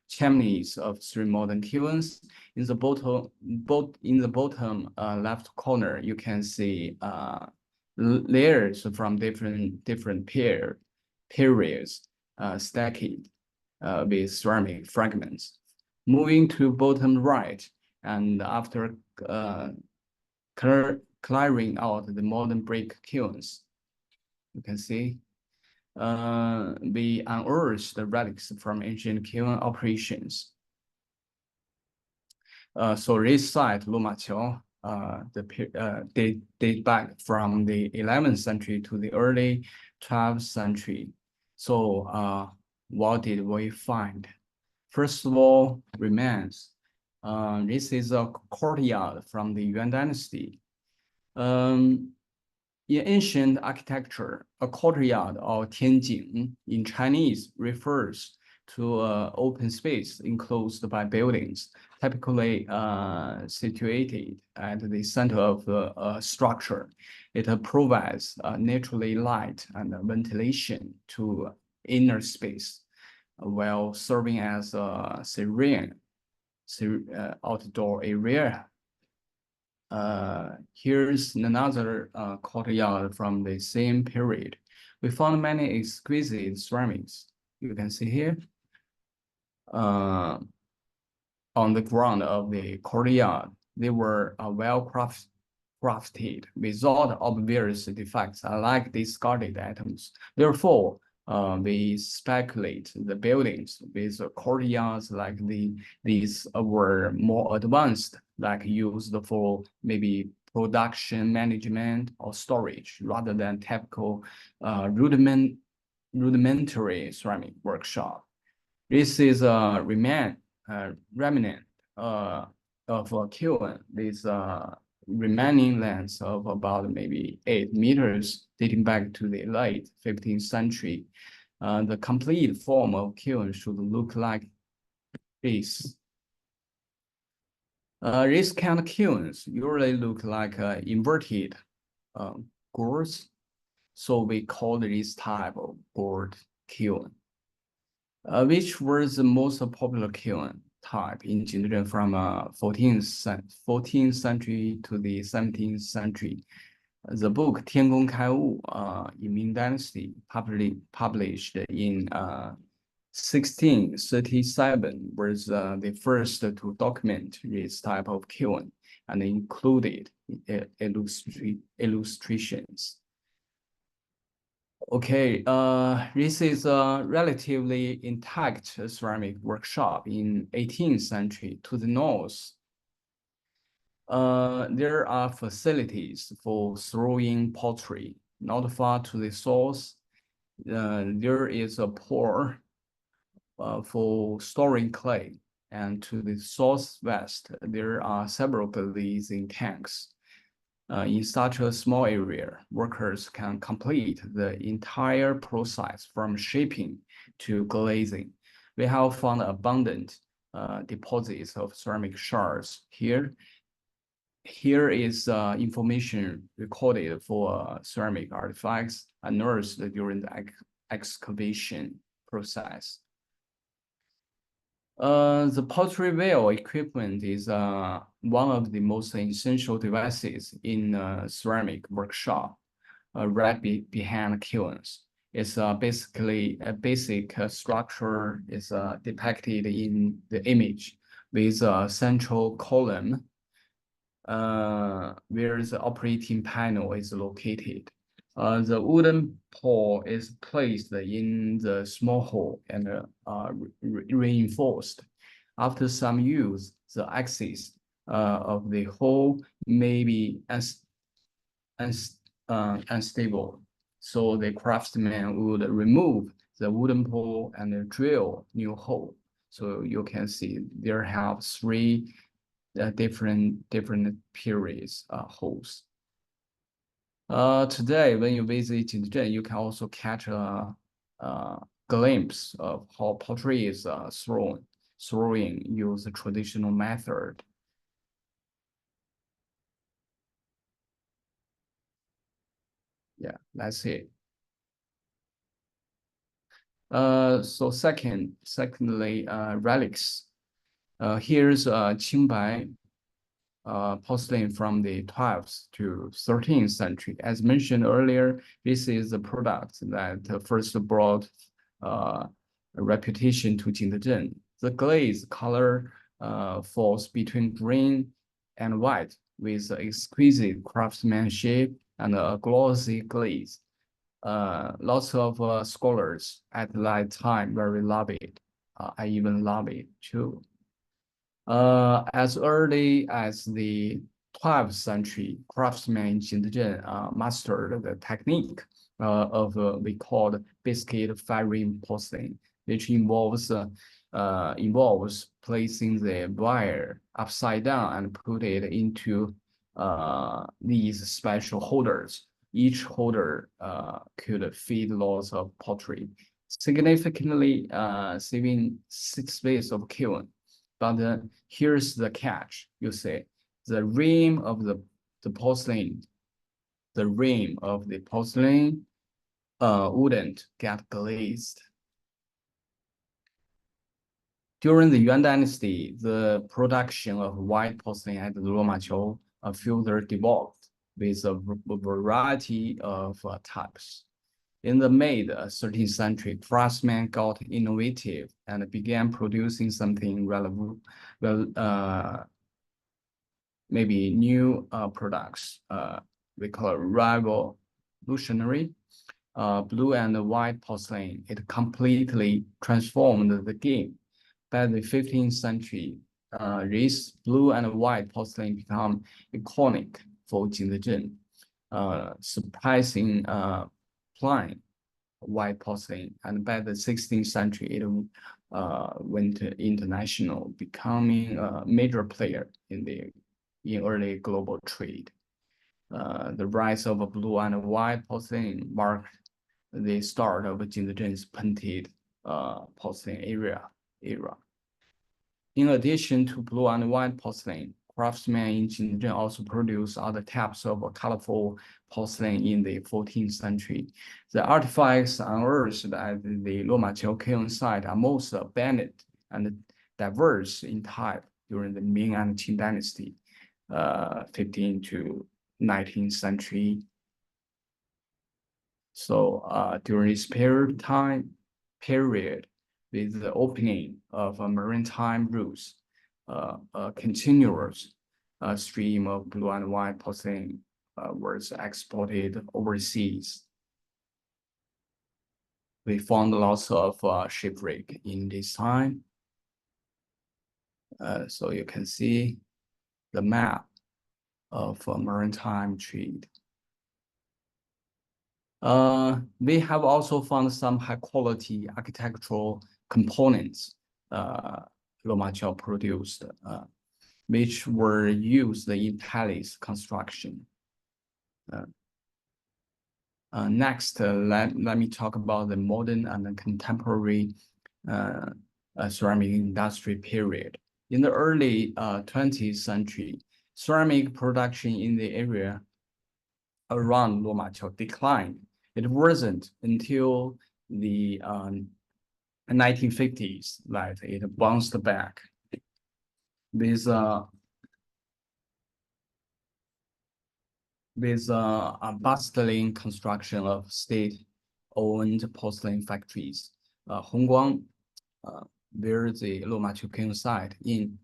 Speaker 3: chimneys of 3 modern kilns. In the bottom left corner, you can see layers from different periods stacked with ceramic fragments. Moving to bottom right, and after clearing out the modern brick kilns, you can see we unearthed the relics from ancient kiln operations. So this site, Lomachao, date back from the 11th century to the early 12th century. So what did we find? First of all, remains. This is a courtyard from the Yuan Dynasty. In ancient architecture, a courtyard or tianjing in Chinese refers to an open space enclosed by buildings, typically situated at the center of the structure. It provides naturally light and ventilation to inner space, while serving as a serene outdoor area. Here's another courtyard from the same period. We found many exquisite ceramics. You can see here on the ground of the courtyard. They were well crafted without obvious defects, unlike discarded items. Therefore, we speculate the buildings with courtyards like these were more advanced, like used for maybe production management or storage, rather than typical rudimentary ceramic workshop. This is a remnant of a kiln with remaining length of about maybe 8 meters, dating back to the late 15th century. The complete form of kiln should look like this. These kind of kilns usually look like inverted gourds, so we call this type of gourd kiln, which was the most popular kiln type in Jingzhen from 14th century to the 17th century. The book Tiangong Kaiwu in Ming Dynasty, published in 1637, was the first to document this type of kiln and included illustrations. Okay, this is a relatively intact ceramic workshop in 18th century. To the north, there are facilities for throwing pottery. Not far to the south, there is a pour for storing clay. And to the southwest, there are several glazing tanks. In such a small area, workers can complete the entire process from shaping to glazing. We have found abundant deposits of ceramic shards here. Here is information recorded for ceramic artifacts unearthed during the excavation process. The pottery wheel equipment is one of the most essential devices in a ceramic workshop, right behind kilns. It's basically a basic structure is depicted in the image with a central column where the operating panel is located. The wooden pole is placed in the small hole and reinforced. After some use, the axis of the hole may be unstable. So the craftsman would remove the wooden pole and drill new hole. So you can see there have three different periods holes. Today, when you visit Jinzhen, you can also catch a glimpse of how pottery is throwing use the traditional method. Yeah, that's it. So secondly, relics. Here's Qingbai porcelain from the 12th to 13th century. As mentioned earlier, this is the product that first brought a reputation to Jinzhen. The glaze color falls between green and white with exquisite craftsmanship and a glossy glaze. Lots of scholars at that time very love it. I even love it too. As early as the 12th century, craftsmen in Jinzhen mastered the technique of we called biscuit firing porcelain, which involves placing the wire upside down and put it into these special holders. Each holder could feed lots of pottery, significantly saving 6 space of kiln. But here's the catch. You see, the rim of the porcelain wouldn't get glazed. During the Yuan Dynasty, the production of white porcelain at Luomachou further developed with a variety of types. In the mid-13th century, craftsmen got innovative and began producing something relevant, maybe new products. We call it revolutionary. Blue and white porcelain, it completely transformed the game. By the 15th century, this blue and white porcelain become iconic for Jinzhen, surprising plain white porcelain, and by the 16th century, it went international, becoming a major player in early global trade. The rise of a blue and white porcelain marked the start of Jinzhen's painted porcelain era. In addition to blue and white porcelain, craftsmen in Jinzhen also produced other types of colorful porcelain in the 14th century. The artifacts unearthed at the Luomachou kiln site are most abundant and diverse in type during the Ming and Qing dynasty, 15th to 19th century. So during this period, with the opening of maritime routes, a continuous stream of blue and white porcelain was exported overseas. We found lots of shipwreck in this time. So you can see the map of maritime trade. We have also found some high-quality architectural components Luomachou produced, which were used in palace construction. Next, let me talk about the modern and contemporary ceramic industry period. In the early 20th century, ceramic production in the area around Luomachao declined. It wasn't until the 1950s that it bounced back. With a bustling construction of state-owned porcelain factories, Hongguang, where the Luomachao King site in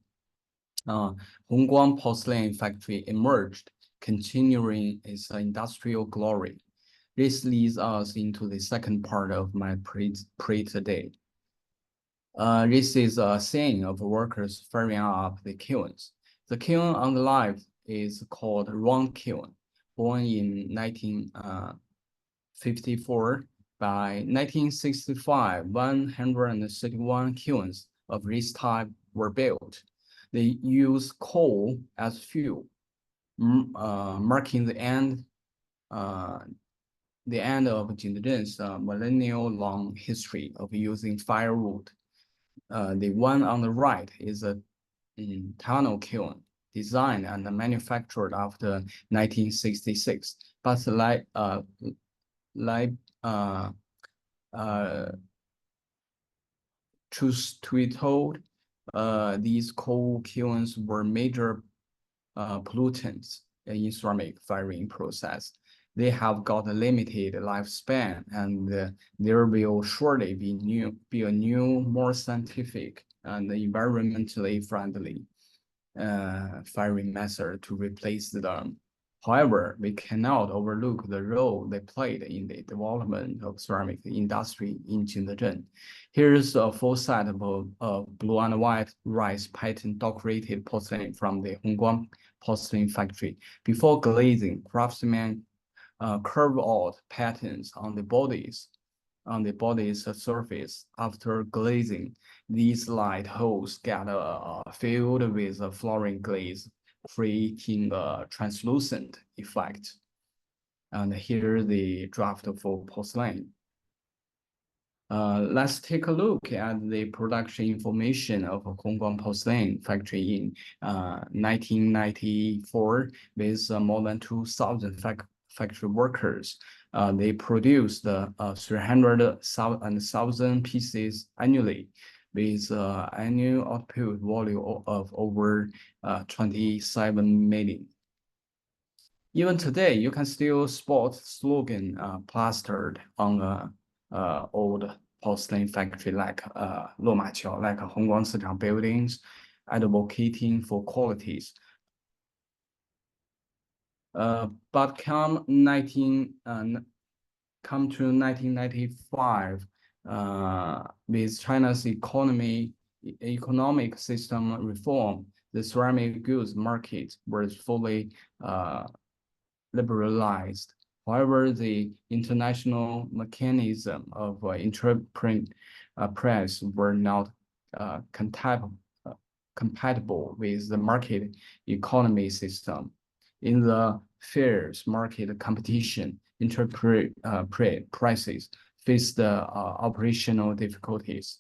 Speaker 3: Hongguang porcelain factory emerged, continuing its industrial glory. This leads us into the second part of my pre today. This is a scene of workers firing up the kilns. The kiln on the left is called Round Kiln, born in 1954. By 1965, 131 kilns of this type were built. They use coal as fuel, marking the end of Jingdezhen's millennial-long history of using firewood. The one on the right is a tunnel kiln, designed and manufactured after 1966. But truth to be told, these coal kilns were major pollutants in ceramic firing process. They have got a limited lifespan, and there will surely be a new, more scientific and environmentally friendly firing method to replace them. However, we cannot overlook the role they played in the development of ceramic industry in Jingdezhen. Here's a full set of blue and white rice pattern decorated porcelain from the Hongguang porcelain factory. Before glazing, craftsmen curve out patterns on the body's surface. After glazing, these light holes get filled with a flooring glaze, creating a translucent effect. And here the draft for porcelain. Let's take a look at the production information of a Hongguang porcelain factory in 1994 with more than 2,000 factory workers. They produced 300,000 pieces annually, with annual output volume of over 27 million. Even today, you can still spot slogan plastered on old porcelain factory like Luomachao, like Hongguang Sichang buildings, advocating for qualities. But come to 1995, with China's economic system reform, the ceramic goods market was fully liberalized. However, the international mechanism of interprint press were not compatible with the market economy system. In the fierce market competition, interpret prices faced operational difficulties.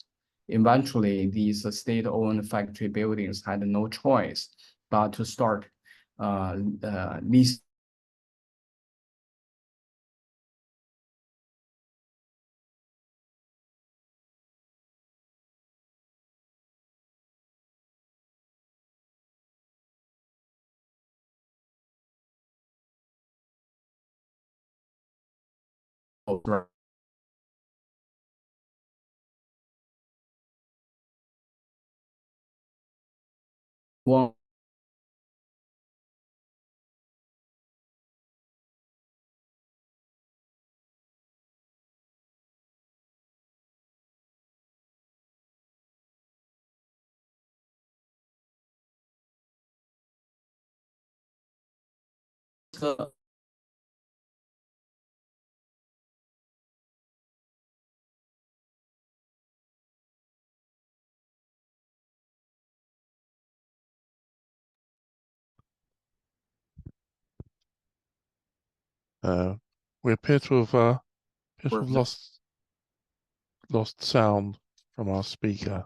Speaker 3: Eventually, these state-owned factory buildings had no choice but to start leasing one.
Speaker 4: We appear to have lost sound from our speaker.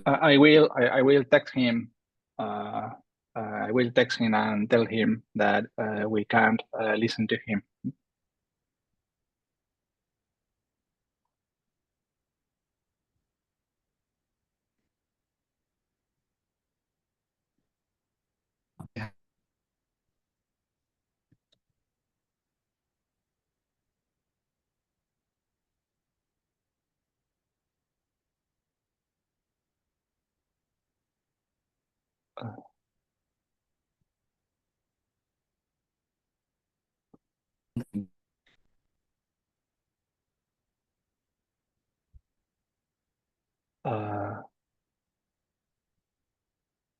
Speaker 1: I will text him. I will text him and tell him that we can't listen to him.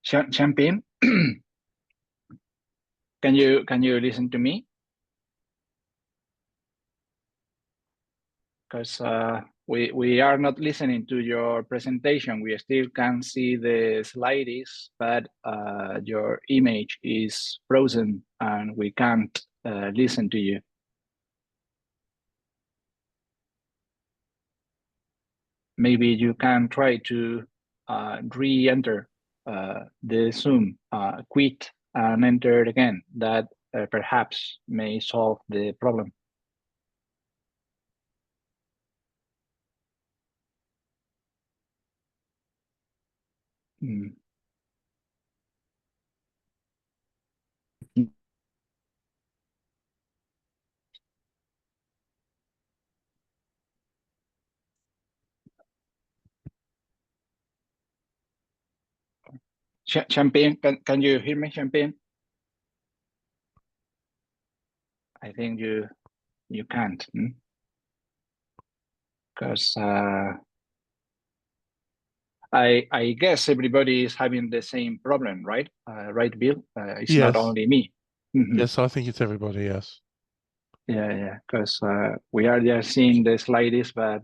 Speaker 1: Champion, can you listen to me? Because we are not listening to your presentation. We still can see the slides, but your image is frozen and we can't listen to you. Maybe you can try to re-enter the Zoom, quit and enter it again. That perhaps may solve the problem. Champagne, can you hear me, Champagne? I think you can't, because I guess everybody is having the same problem, right? Right, Bill? It's
Speaker 4: Yes.
Speaker 1: not only me.
Speaker 4: Yes, I think it's everybody. Yes.
Speaker 1: Yeah, because we are just seeing the slides, but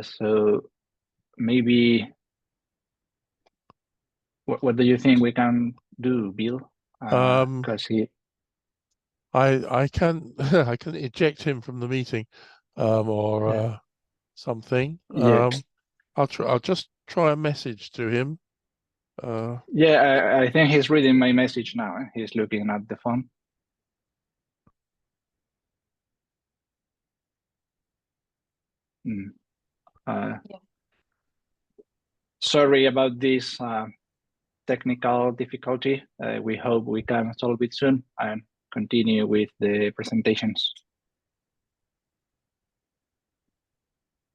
Speaker 1: so maybe what do you think we can do, Bill? Because
Speaker 4: I can I can eject him from the meeting, or something.
Speaker 1: Yeah.
Speaker 4: I'll just try a message to him.
Speaker 1: Yeah, I think he's reading my message now. He's looking at the phone. Sorry about this technical difficulty. We hope we can solve it soon and continue with the presentations.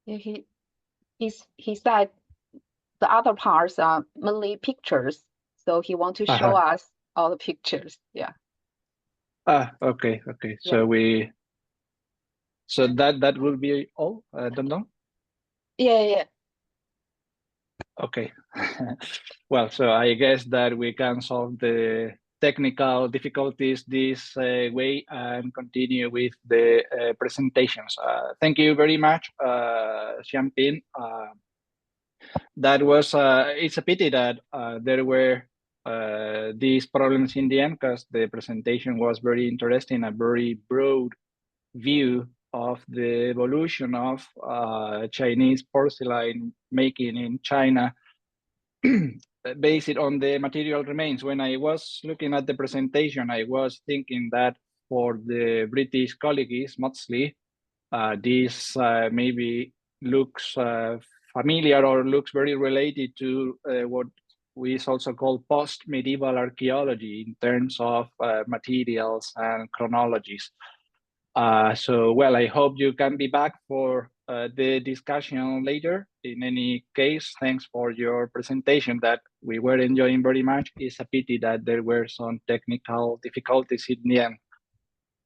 Speaker 5: Yeah, he said the other parts are mainly pictures, so he want to show us all the pictures. Yeah.
Speaker 1: Okay.
Speaker 5: Yeah.
Speaker 1: So that will be all, Dondon?
Speaker 5: Yeah.
Speaker 1: Okay. Well, so I guess that we can solve the technical difficulties this way and continue with the presentations. Thank you very much, Champagne. That was, it's a pity that there were these problems in the end, because the presentation was very interesting, a very broad view of the evolution of Chinese porcelain making in China based on the material remains. When I was looking at the presentation, I was thinking that for the British colleagues, mostly, this maybe looks familiar or looks very related to what is also called post-medieval archaeology in terms of materials and chronologies. So, well, I hope you can be back for the discussion later. In any case, thanks for your presentation that we were enjoying very much. It's a pity that there were some technical difficulties in the end.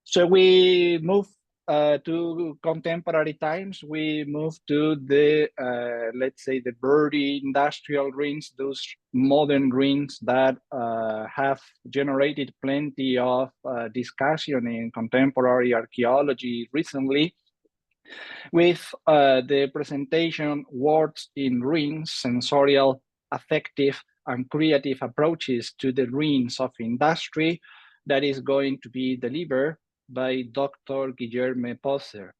Speaker 1: So we move to contemporary times, we move to the, let's say, the very industrial ruins, those modern ruins that have generated plenty of discussion in contemporary archaeology recently, with the presentation words in ruins, sensorial, affective, and creative approaches to the ruins of industry that is going to be delivered by Dr. Guillermo Posser.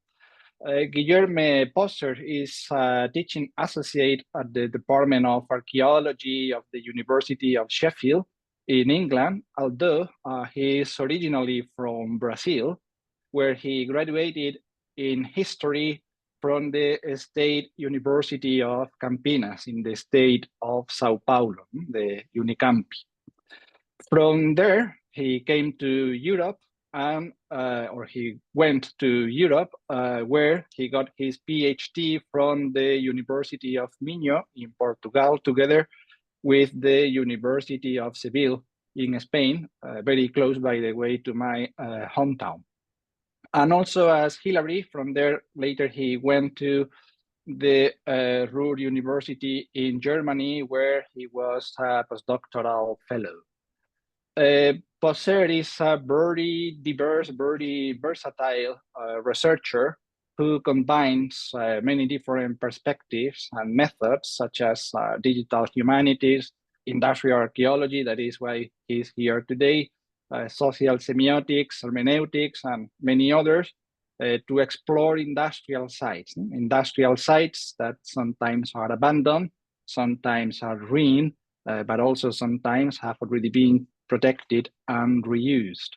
Speaker 1: Guillermo Posser is a teaching associate at the Department of Archaeology of the University of Sheffield in England, although he is originally from Brazil, where he graduated in history from the State University of Campinas in the state of Sao Paulo, the Unicamp. From there, he came to Europe and or he went to Europe, where he got his PhD from the University of Minho in Portugal, together with the University of Seville in Spain, very close, by the way, to my hometown. And also as Hilary, from there, later he went to the Ruhr University in Germany, where he was a postdoctoral fellow. Posser is a very diverse, very versatile researcher who combines many different perspectives and methods, such as digital humanities, industrial archaeology, that is why he's here today, social semiotics, hermeneutics, and many others, to explore industrial sites that sometimes are abandoned, sometimes are ruined, but also sometimes have already been protected and reused.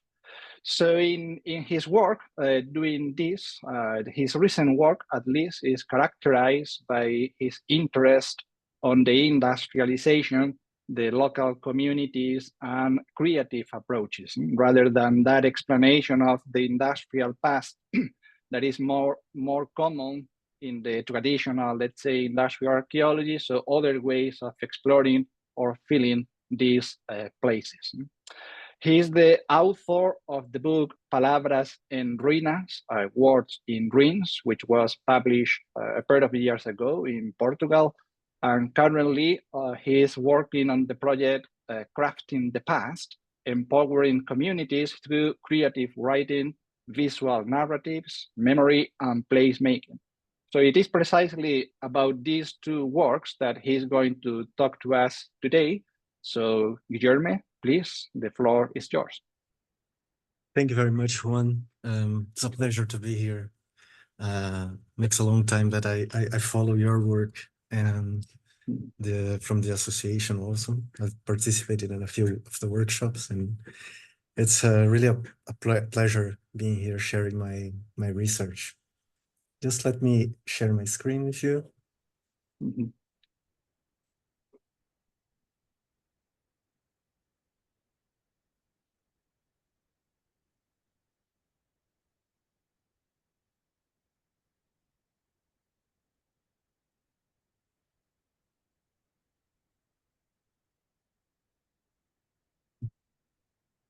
Speaker 1: So in his work, doing this, his recent work at least is characterized by his interest on the industrialization, the local communities, and creative approaches, rather than that explanation of the industrial past that is more common in the traditional, let's say, industrial archaeology, so other ways of exploring or filling these places. He is the author of the book Palabras en Ruinas, Words in Ruins, which was published a pair of years ago in Portugal. And currently, he is working on the project Crafting the Past, empowering communities through creative writing, visual narratives, memory, and placemaking. So it is precisely about these two works that he's going to talk to us today. So Guillermo, please, the floor is yours.
Speaker 6: Thank you very much, Juan. It's a pleasure to be here. Makes a long time that I follow your work and from the association also. I've participated in a few of the workshops, and it's really a pleasure being here sharing my research. Just let me share my screen with you.
Speaker 1: Mm-hmm.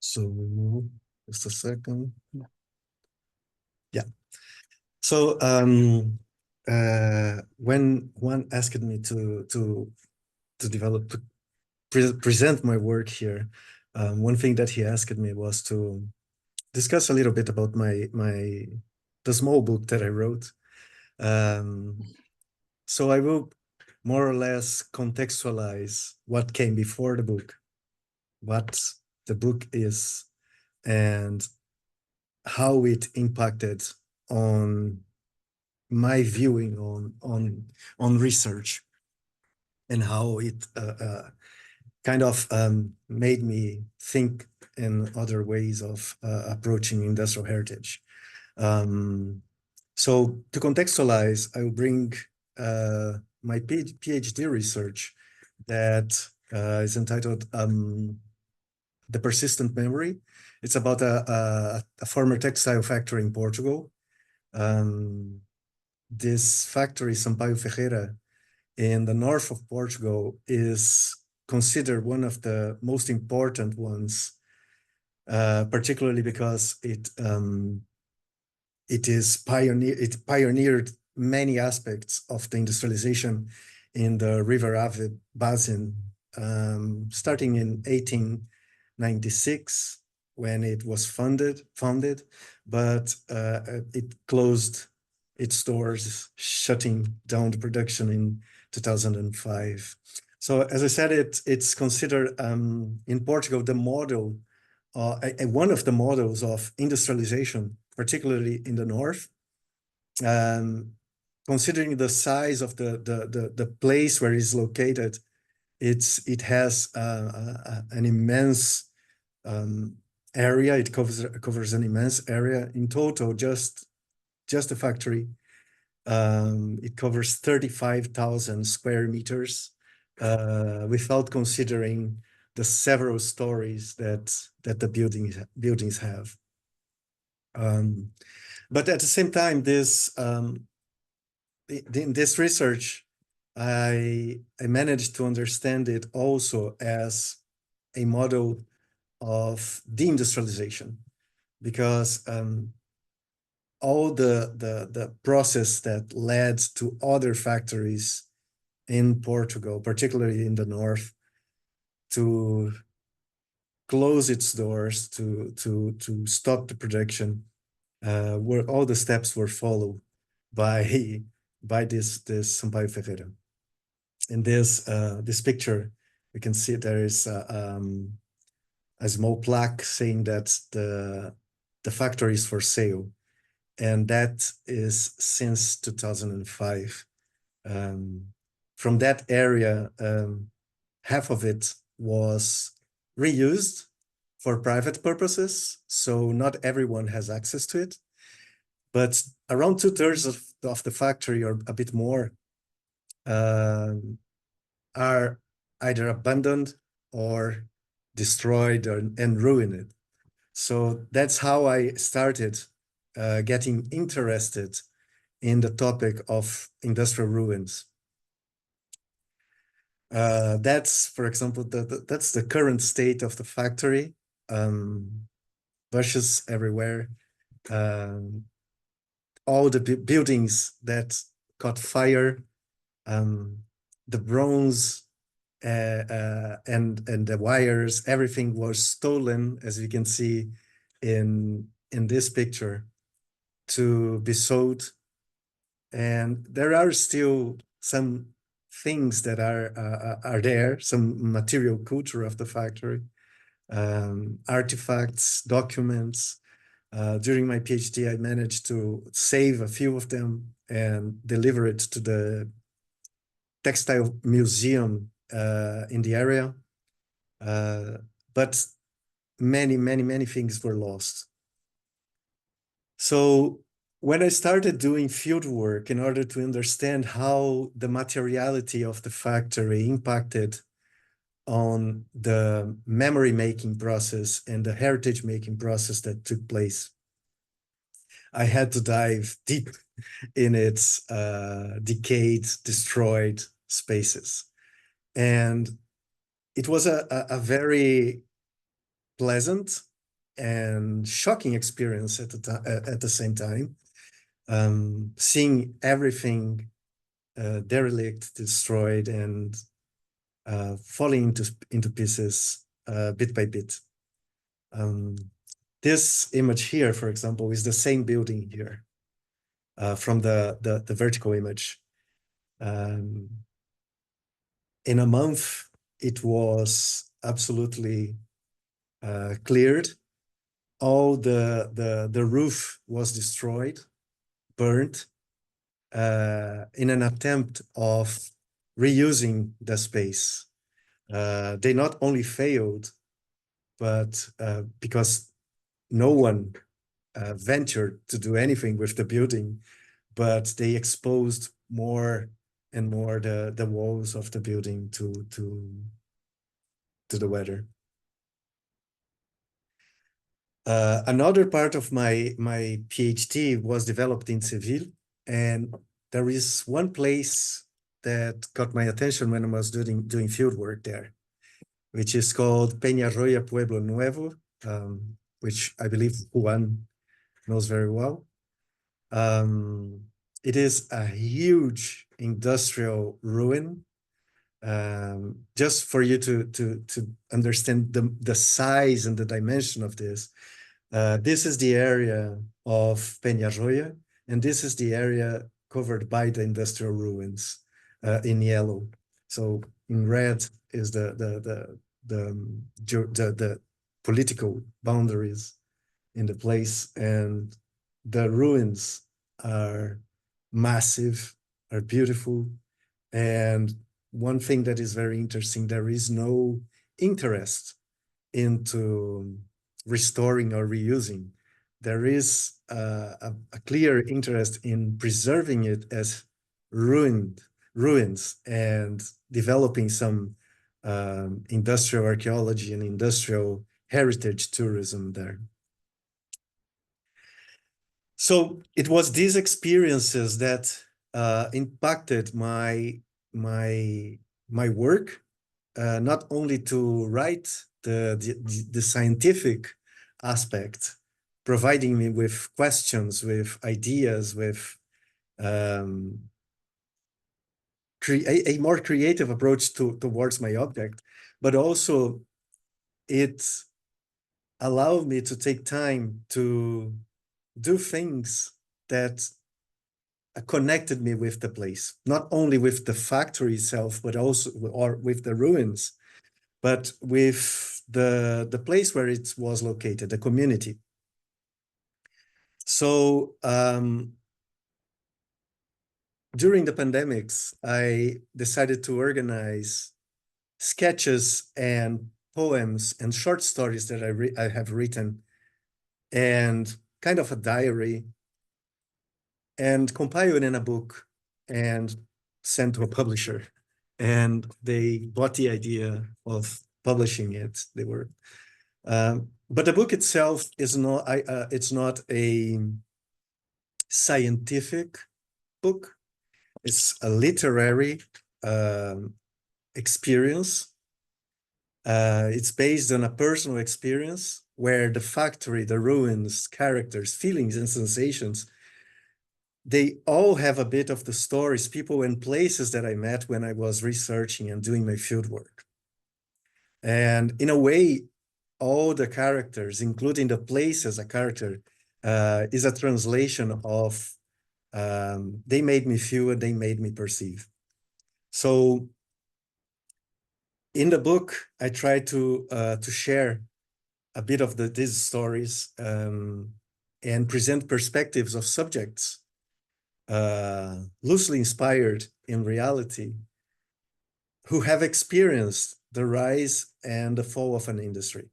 Speaker 6: So just a second. Yeah. So when Juan asked me to present my work here, one thing that he asked me was to discuss a little bit about the small book that I wrote. So I will more or less contextualize what came before the book, what the book is, and how it impacted on my viewing on research, and how it kind of made me think in other ways of approaching industrial heritage. So to contextualize, I will bring my PhD research that is entitled The Persistent Memory. It's about a former textile factory in Portugal. This factory, Sampaio Ferreira, in the north of Portugal, is considered one of the most important ones, particularly because it it pioneered many aspects of the industrialization in the River Ave basin, starting in 1896 when it was founded, but it closed its doors, shutting down the production in 2005. So as I said, it's considered in Portugal the model, one of the models of industrialization, particularly in the north. Considering the size of the place where it's located, it has an immense area. It covers an immense area in total. Just the factory, it covers 35,000 square meters, without considering the several stories that the buildings have. But at the same time, in this research, I managed to understand it also as a model of deindustrialization, because all the process that led to other factories in Portugal, particularly in the north, to close its doors, to stop the production, where all the steps were followed by this Sampaio Ferreira. In this picture, we can see there is a small plaque saying that the factory is for sale, and that is since 2005. From that area, half of it was reused for private purposes, so not everyone has access to it. But around 2/3 of the factory, or a bit more, are either abandoned or destroyed and ruined. So that's how I started getting interested in the topic of industrial ruins. That's, for example, that's the current state of the factory. Bushes everywhere. All the buildings that caught fire, the bronze and the wires, everything was stolen, as you can see in this picture, to be sold. And there are still some things that are there, some material culture of the factory, artifacts, documents. During my PhD, I managed to save a few of them and deliver it to the textile museum in the area. But many things were lost. So when I started doing field work in order to understand how the materiality of the factory impacted on the memory making process and the heritage making process that took place, I had to dive deep in its decayed, destroyed spaces. And it was a very pleasant and shocking experience at the same time, seeing everything derelict, destroyed, and falling into pieces bit by bit. This image here, for example, is the same building here from the vertical image. In a month, it was absolutely cleared. All the roof was destroyed, burnt, in an attempt of reusing the space. They not only failed, but because no one ventured to do anything with the building, but they exposed more and more the walls of the building to the weather. Another part of my PhD was developed in Seville, and there is one place that caught my attention when I was doing field work there, which is called Peñarroya Pueblo Nuevo, which I believe Juan knows very well. It is a huge industrial ruin. Just for you to understand the size and the dimension of this, this is the area of Peñarroya, and this is the area covered by the industrial ruins in yellow. So in red is the political boundaries in the place, and the ruins are massive, are beautiful. And one thing that is very interesting, there is no interest into restoring or reusing. There is a clear interest in preserving it as ruins and developing some industrial archaeology and industrial heritage tourism there. So it was these experiences that impacted my work, not only to write the scientific aspect, providing me with questions, with ideas, with a more creative approach towards my object, but also it allowed me to take time to do things that connected me with the place, not only with the factory itself, but also with the ruins, but with the place where it was located, the community. So during the pandemics, I decided to organize sketches and poems and short stories that I have written, and kind of a diary, and compile it in a book and send to a publisher. And they bought the idea of publishing it. They were, but the book itself is not. It's not a scientific book. It's a literary experience. It's based on a personal experience where the factory, the ruins, characters, feelings, and sensations, they all have a bit of the stories, people, and places that I met when I was researching and doing my field work. And in a way, all the characters, including the place as a character, is a translation of they made me feel and they made me perceive. So in the book, I try to share a bit of these stories and present perspectives of subjects loosely inspired in reality, who have experienced the rise and the fall of an industry.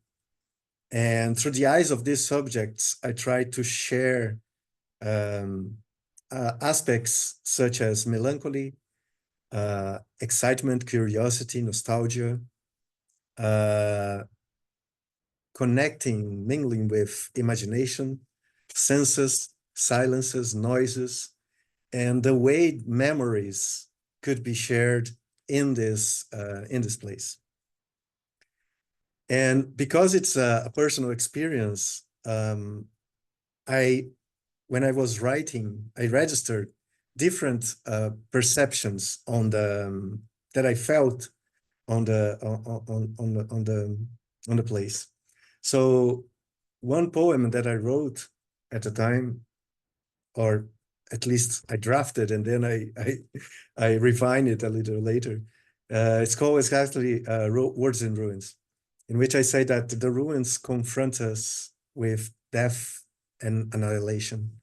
Speaker 6: And through the eyes of these subjects, I try to share aspects such as melancholy, excitement, curiosity, nostalgia, connecting, mingling with imagination, senses, silences, noises, and the way memories could be shared in this place. And because it's a personal experience, when I was writing, I registered different perceptions on that I felt on the place. So one poem that I wrote at the time, or at least I drafted and then I refined it a little later. It's called exactly Words in Ruins, in which I say that the ruins confront us with death and annihilation.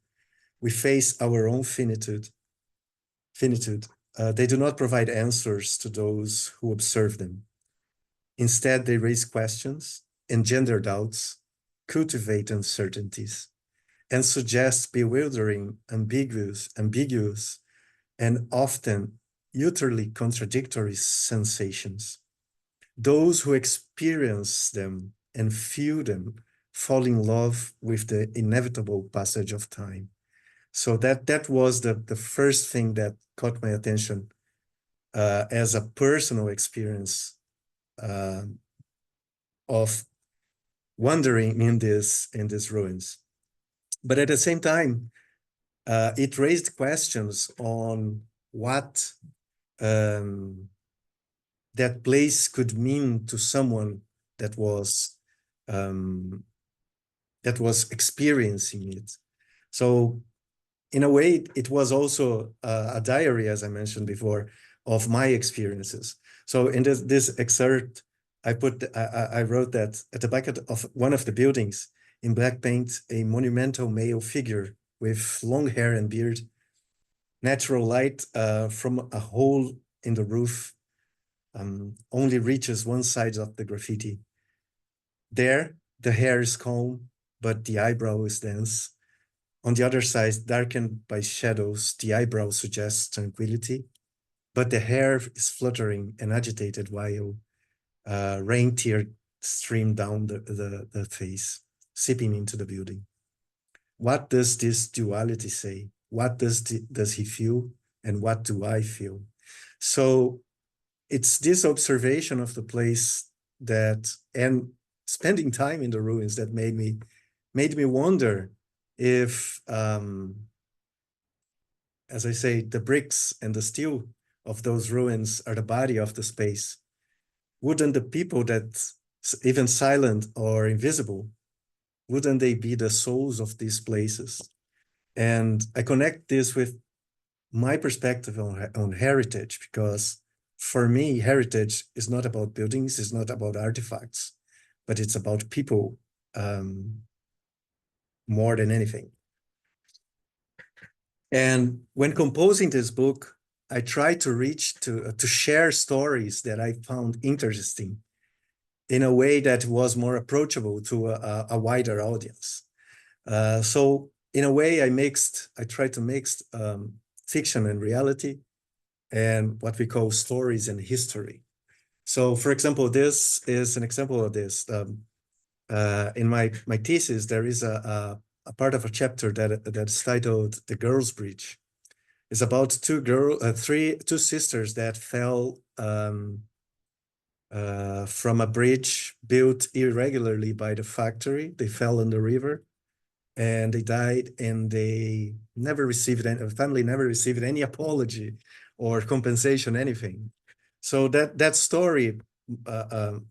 Speaker 6: We face our own finitude. They do not provide answers to those who observe them. Instead, they raise questions, engender doubts, cultivate uncertainties, and suggest bewildering, ambiguous, and often utterly contradictory sensations. Those who experience them and feel them fall in love with the inevitable passage of time. So that was the first thing that caught my attention as a personal experience of wandering in these ruins. But at the same time, it raised questions on what that place could mean to someone that was experiencing it. So in a way, it was also a diary, as I mentioned before, of my experiences. So in this excerpt, I wrote that at the back of one of the buildings in black paint, a monumental male figure with long hair and beard, natural light from a hole in the roof only reaches one side of the graffiti. There, the hair is calm, but the eyebrow is dense. On the other side, darkened by shadows, the eyebrow suggests tranquility, but the hair is fluttering and agitated while rain tears stream down the face, seeping into the building. What does this duality say? What does he feel? And what do I feel? So it's this observation of the place that, and spending time in the ruins, that made me wonder if, as I say, the bricks and the steel of those ruins are the body of the space. Wouldn't the people that, even silent or invisible, wouldn't they be the souls of these places? And I connect this with my perspective on heritage, because for me, heritage is not about buildings, it's not about artifacts, but it's about people more than anything. And when composing this book, I tried to share stories that I found interesting in a way that was more approachable to a wider audience. So in a way, I tried to mix fiction and reality, and what we call stories and history. So for example, this is an example of this. In my thesis, there is a part of a chapter that's titled "The Girls' Bridge." It's about two sisters that fell from a bridge built irregularly by the factory. They fell in the river, and they died, and they never received the family never received any apology or compensation, anything. So that story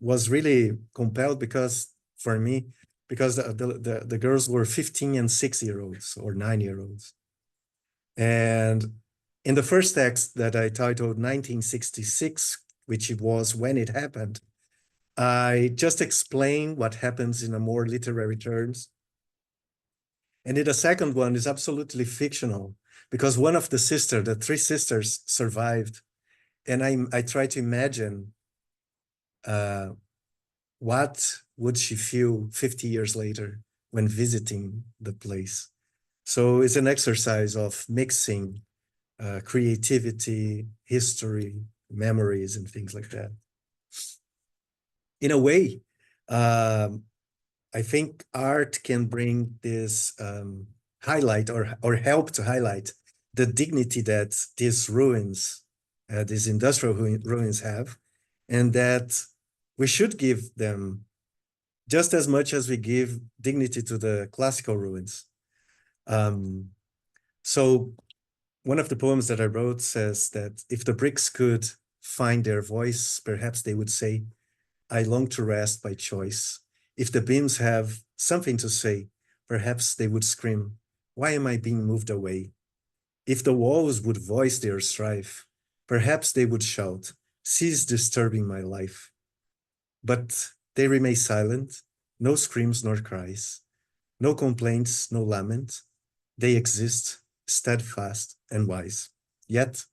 Speaker 6: was really compelled because the girls were 15 and 6-year-olds or 9-year-olds. And in the first text that I titled 1966, which it was when it happened, I just explain what happens in a more literary terms. And in the second one is absolutely fictional, because one of the 3 sisters survived. And I try to imagine what would she feel 50 years later when visiting the place. So it's an exercise of mixing creativity, history, memories, and things like that. In a way, I think art can bring this highlight or help to highlight the dignity that these ruins, these industrial ruins have, and that we should give them just as much as we give dignity to the classical ruins. So one of the poems that I wrote says that if the bricks could find their voice, perhaps they would say, "I long to rest by choice." If the beams have something to say, perhaps they would scream, "Why am I being moved away?" If the walls would voice their strife, perhaps they would shout, "Cease disturbing my life." But they remain silent, no screams nor cries, no complaints, no lament. They exist, steadfast and wise. Yet,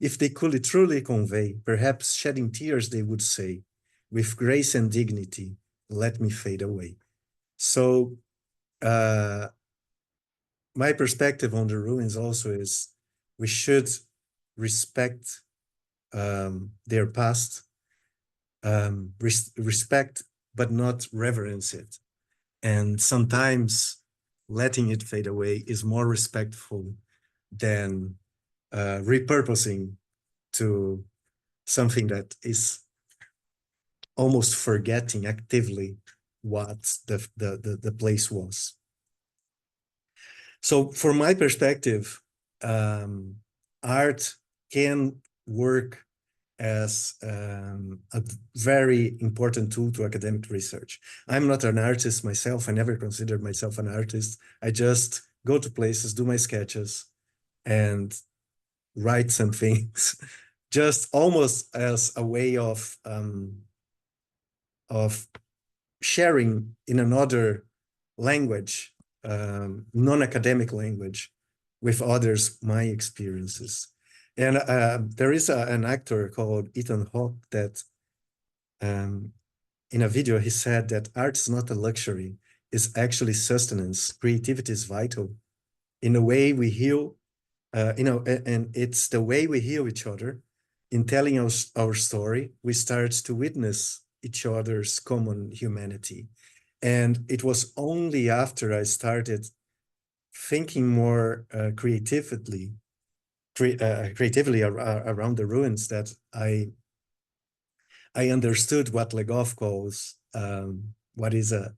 Speaker 6: if they could truly convey, perhaps shedding tears, they would say, "With grace and dignity, let me fade away." So my perspective on the ruins also is we should respect their past, respect but not reverence it. And sometimes letting it fade away is more respectful than repurposing to something that is almost forgetting actively what the place was. So from my perspective, art can work as a very important tool to academic research. I'm not an artist myself. I never considered myself an artist. I just go to places, do my sketches, and write some things, just almost as a way of sharing in another language, non-academic language, with others my experiences. And there is an actor called Ethan Hawke that in a video he said that art is not a luxury, it's actually sustenance. Creativity is vital. In a way we heal, and it's the way we heal each other. In telling our story, we start to witness each other's common humanity. And it was only after I started thinking more creatively around the ruins that I understood what Legoff calls what is a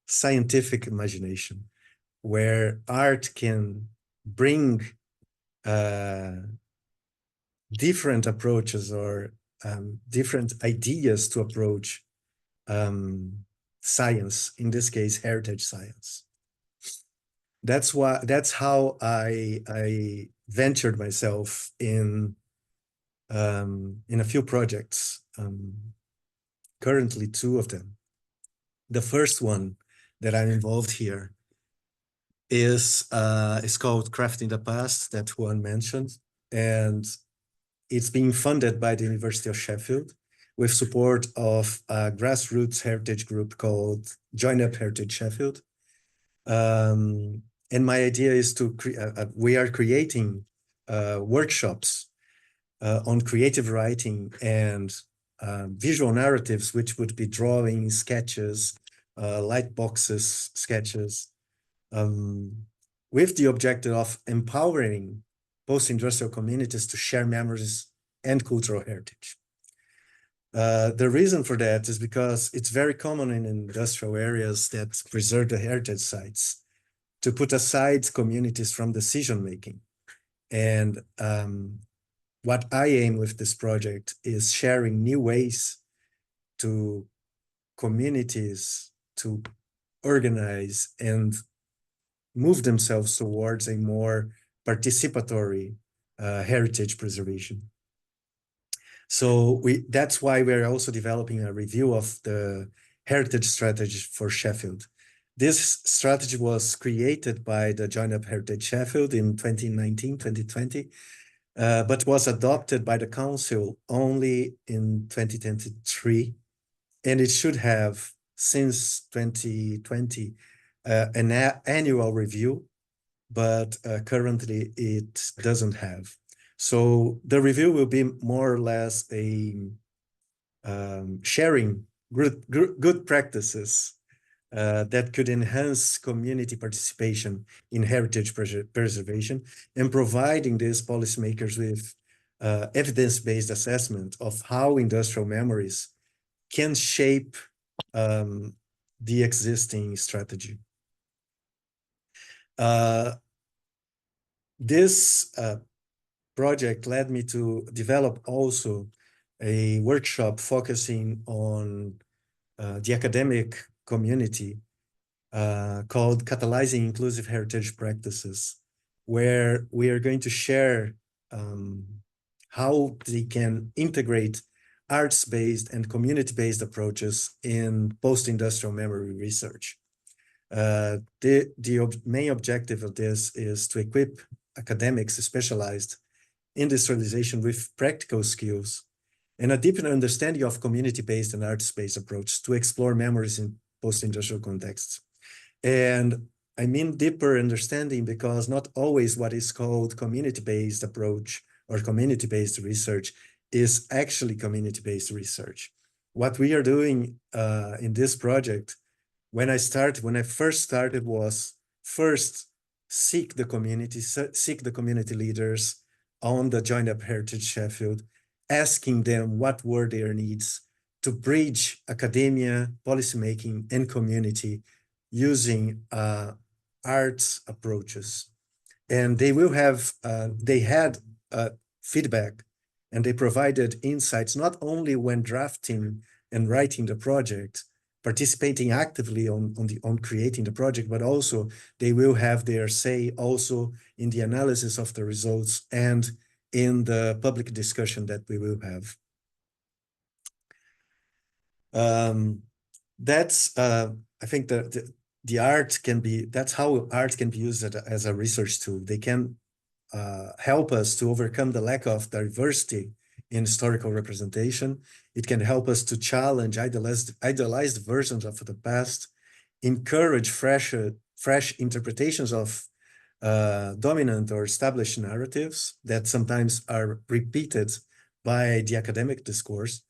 Speaker 6: scientific imagination, where art can bring different approaches or different ideas to approach science, in this case, heritage science. That's how I ventured myself in a few projects, currently 2 of them. The first one that I'm involved here is called Crafting the Past, that Juan mentioned, and it's being funded by the University of Sheffield with support of a grassroots heritage group called Join Up Heritage Sheffield. And my idea is to we are creating workshops on creative writing and visual narratives, which would be drawing, sketches, light boxes, sketches, with the objective of empowering post-industrial communities to share memories and cultural heritage. The reason for that is because it's very common in industrial areas that preserve the heritage sites to put aside communities from decision-making. And what I aim with this project is sharing new ways to communities to organize and move themselves towards a more participatory heritage preservation. So that's why we're also developing a review of the heritage strategy for Sheffield. This strategy was created by the Join Up Heritage Sheffield in 2019, 2020, but was adopted by the council only in 2023. And it should have, since 2020, an annual review, but currently it doesn't have. So the review will be more or less a sharing good practices that could enhance community participation in heritage preservation and providing these policymakers with evidence-based assessment of how industrial memories can shape the existing strategy. This project led me to develop also a workshop focusing on the academic community called Catalyzing Inclusive Heritage Practices, where we are going to share how they can integrate arts-based and community-based approaches in post-industrial memory research. The main objective of this is to equip academics specialized in industrialization with practical skills and a deeper understanding of community-based and arts-based approach to explore memories in post-industrial contexts. And I mean deeper understanding because not always what is called community-based approach or community-based research is actually community-based research. What we are doing in this project, when I first started, was first seek the community leaders on the Join Up Heritage Sheffield, asking them what were their needs to bridge academia, policymaking, and community using a art approaches. And they will have, they had feedback, and they provided insights, not only when drafting and writing the project, participating actively on creating the project, but also they will have their say also in the analysis of the results and in the public discussion that we will have. That's I think the art can be, that's how art can be used as a research tool. They can help us to overcome the lack of diversity in historical representation. It can help us to challenge idealized versions of the past, encourage fresh interpretations of dominant or established narratives that sometimes are repeated by the academic discourse.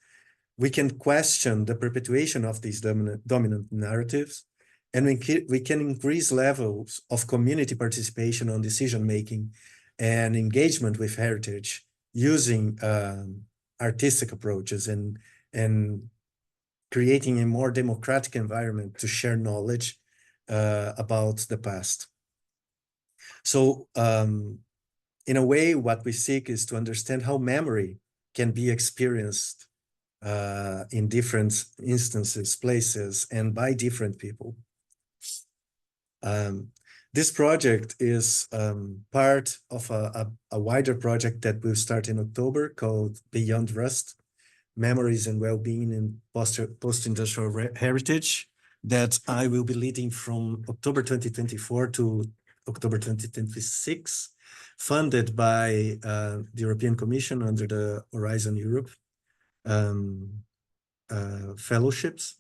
Speaker 6: We can question the perpetuation of these dominant narratives, and we can increase levels of community participation on decision-making and engagement with heritage using artistic approaches and creating a more democratic environment to share knowledge about the past. So in a way, what we seek is to understand how memory can be experienced in different instances, places, and by different people. This project is part of a wider project that will start in October called Beyond Rust, Memories and Wellbeing in Post-Industrial Heritage, that I will be leading from October 2024 to October 2026, funded by the European Commission under the Horizon Europe fellowships.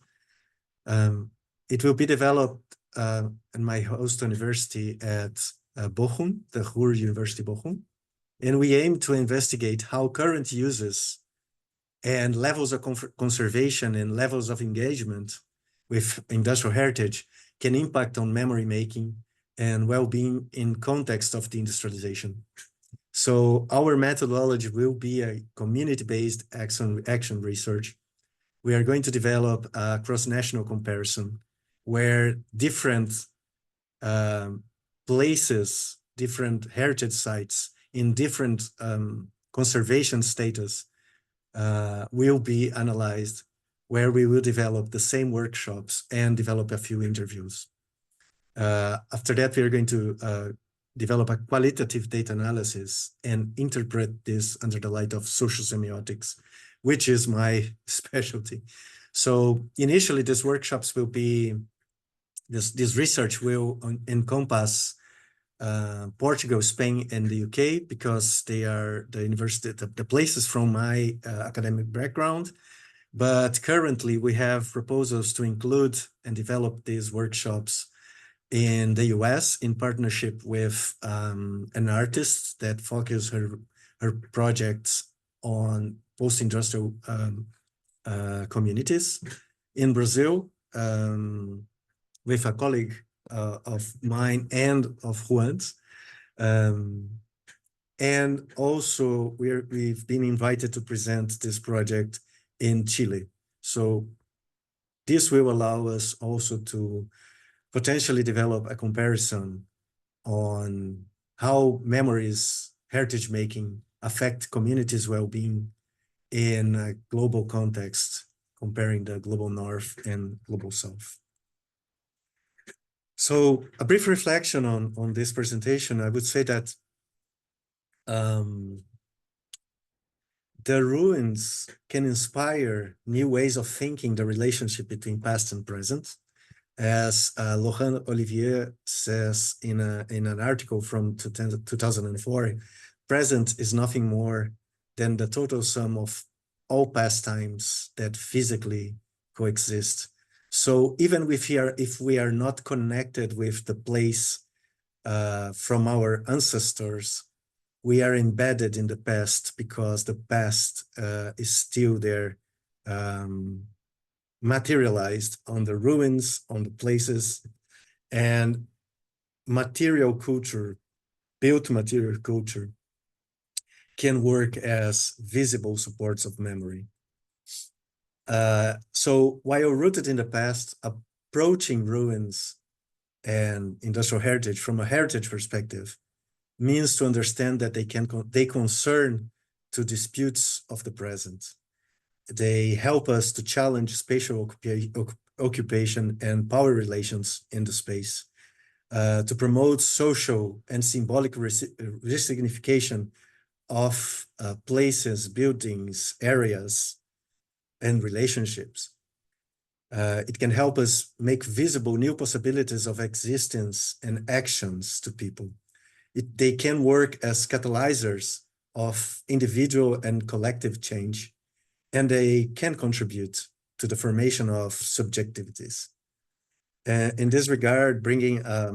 Speaker 6: It will be developed in my host university at Bochum, the Ruhr University Bochum. And we aim to investigate how current uses and levels of conservation and levels of engagement with industrial heritage can impact on memory making and well-being in context of the industrialization. So our methodology will be a community-based action research. We are going to develop a cross-national comparison where different places, different heritage sites in different conservation status will be analyzed, where we will develop the same workshops and develop a few interviews. After that, we are going to develop a qualitative data analysis and interpret this under the light of social semiotics, which is my specialty. So initially, these workshops will be, this research will encompass Portugal, Spain, and the UK, because they are the places from my academic background. But currently, we have proposals to include and develop these workshops in the US in partnership with an artist that focuses her projects on post-industrial communities. In Brazil, with a colleague of mine and of Juan's. And also we've been invited to present this project in Chile. So this will allow us also to potentially develop a comparison on how memories, heritage making affect communities' well-being in a global context, comparing the global north and global south. So a brief reflection on this presentation, I would say that the ruins can inspire new ways of thinking the relationship between past and present. As Laurent Olivier says in an article from 2004, present is nothing more than the total sum of all pastimes that physically coexist. So even if we are not connected with the place from our ancestors, we are embedded in the past because the past is still there, materialized on the ruins, on the places, and material culture, built material culture, can work as visible supports of memory. So while rooted in the past, approaching ruins and industrial heritage from a heritage perspective means to understand that they concern to disputes of the present. They help us to challenge spatial occupation and power relations in the space, to promote social and symbolic resignification of places, buildings, areas, and relationships. It can help us make visible new possibilities of existence and actions to people. They can work as catalyzers of individual and collective change, and they can contribute to the formation of subjectivities. In this regard, bringing a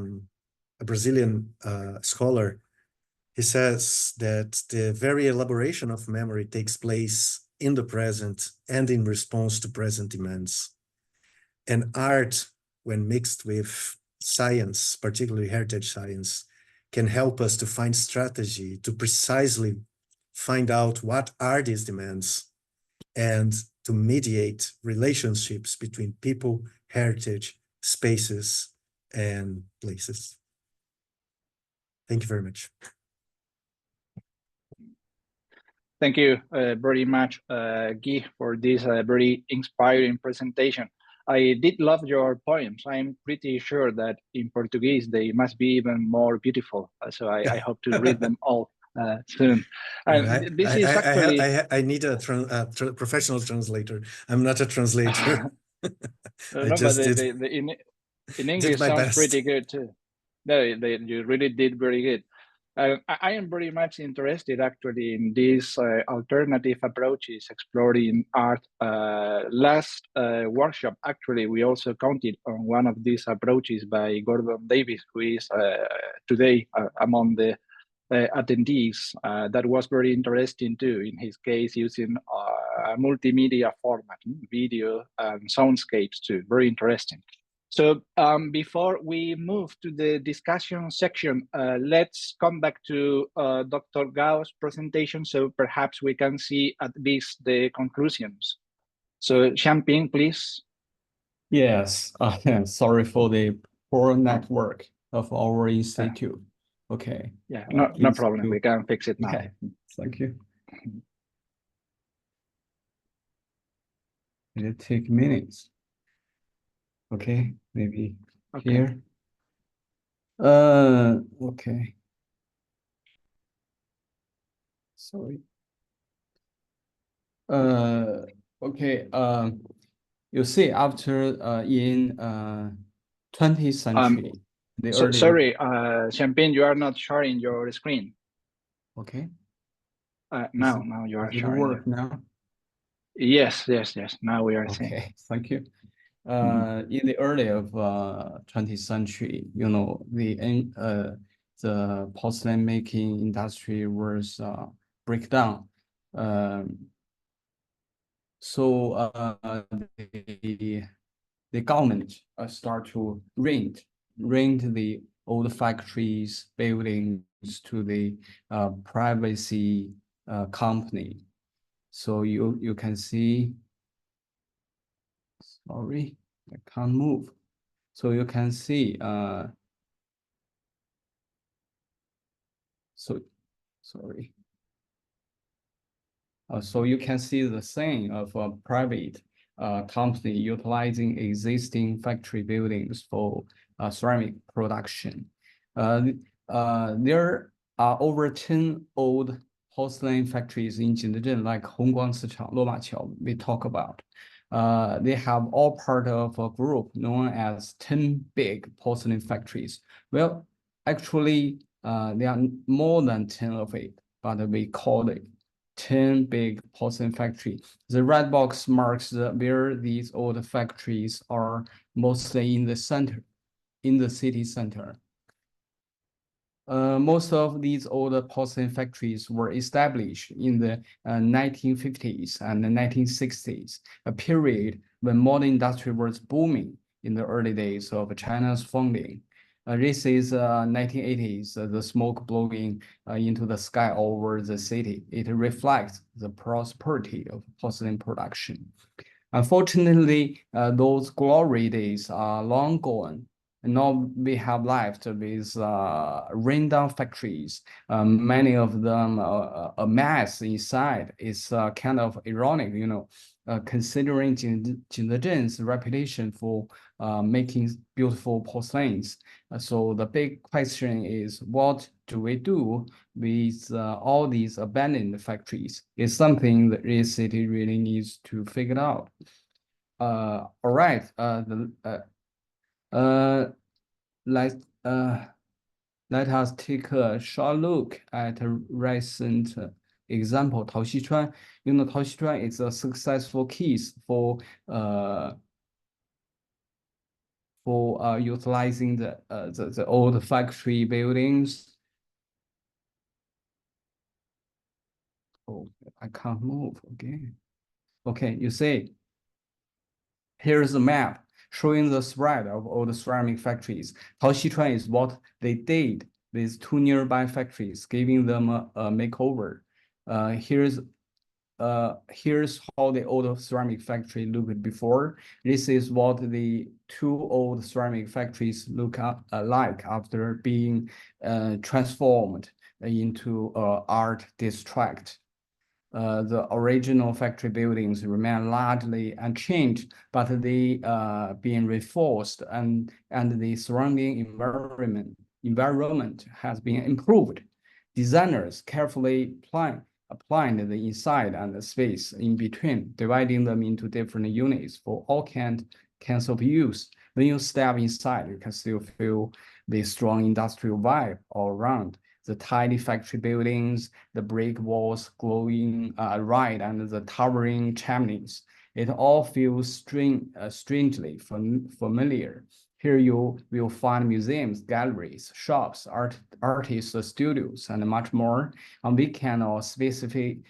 Speaker 6: Brazilian scholar, he says that the very elaboration of memory takes place in the present and in response to present demands. And art, when mixed with science, particularly heritage science, can help us to find strategy to precisely find out what are these demands and to mediate relationships between people, heritage, spaces, and places. Thank you very much.
Speaker 1: Thank you very much, Guy, for this very inspiring presentation. I did love your poems. I'm pretty sure that in Portuguese they must be even more beautiful. So I hope to read them all soon. And this is actually
Speaker 6: I need a professional translator. I'm not a translator. I just did.
Speaker 1: In English sounds pretty good too. No, you really did very good. I am very much interested actually in these alternative approaches exploring art. Last workshop, actually, we also counted on one of these approaches by Gordon Davis, who is today among the attendees. That was very interesting too, in his case, using a multimedia format, video and soundscapes too, very interesting. So before we move to the discussion section, let's come back to Dr. Gao's presentation, so perhaps we can see at least the conclusions. So Xiangping, please.
Speaker 3: Yes, sorry for the poor network of our institute. Okay.
Speaker 1: Yeah, no problem. We can fix it now.
Speaker 3: Okay, thank you. It'll take minutes. Okay, maybe here. Okay. Sorry. Okay. You see, after in 20th century,
Speaker 1: sorry, Xiangping, you are not sharing your screen.
Speaker 3: Okay.
Speaker 1: Now you are sharing.
Speaker 3: It work now?
Speaker 1: Yes. Now we are seeing.
Speaker 3: Okay, thank you. In the early of 20th century, you know, the porcelain making industry was breakdown. So the government start to rent the old factories, buildings to the privacy company. So you can see. Sorry, I can't move. So you can see, sorry. So you can see the thing of a private company utilizing existing factory buildings for ceramic production. There are over 10 old porcelain factories in Jingdezhen, like Hongguang Lomaqiao we talk about. They have all part of a group known as 10 big porcelain factories. Well, actually, there are more than 10 of it, but we call it 10 big porcelain factories. The red box marks where these old factories are, mostly in the center, in the city center. Most of these older porcelain factories were established in the 1950s and the 1960s, a period when modern industry was booming in the early days of China's founding. This is 1980s, the smoke blowing into the sky over the city. It reflects the prosperity of porcelain production. Unfortunately, those glory days are long gone. And now we have left with rundown factories. Many of them a mess inside. It's kind of ironic, you know, considering Jingdezhen's reputation for making beautiful porcelains. So the big question is, what do we do with all these abandoned factories? It's something that the city really needs to figure out. All right. Let us take a short look at a recent example, Taoxichuan. You know, Taoxichuan is a successful case for utilizing the old factory buildings. Oh, I can't move again. Okay, you see, here's a map showing the spread of all the ceramic factories. Taoxichuan is what they did with two nearby factories, giving them a makeover. Here's how the old ceramic factory looked before. This is what the two old ceramic factories look like after being transformed into art district. The original factory buildings remain largely unchanged, but they being reinforced, and the surrounding environment has been improved. Designers carefully applying the inside and the space in between, dividing them into different units for all kinds of use. When you step inside, you can still feel the strong industrial vibe all around. The tiny factory buildings, the brick walls glowing red, and the towering chimneys. It all feels strangely familiar. Here you will find museums, galleries, shops, artist studios, and much more. On weekend or specific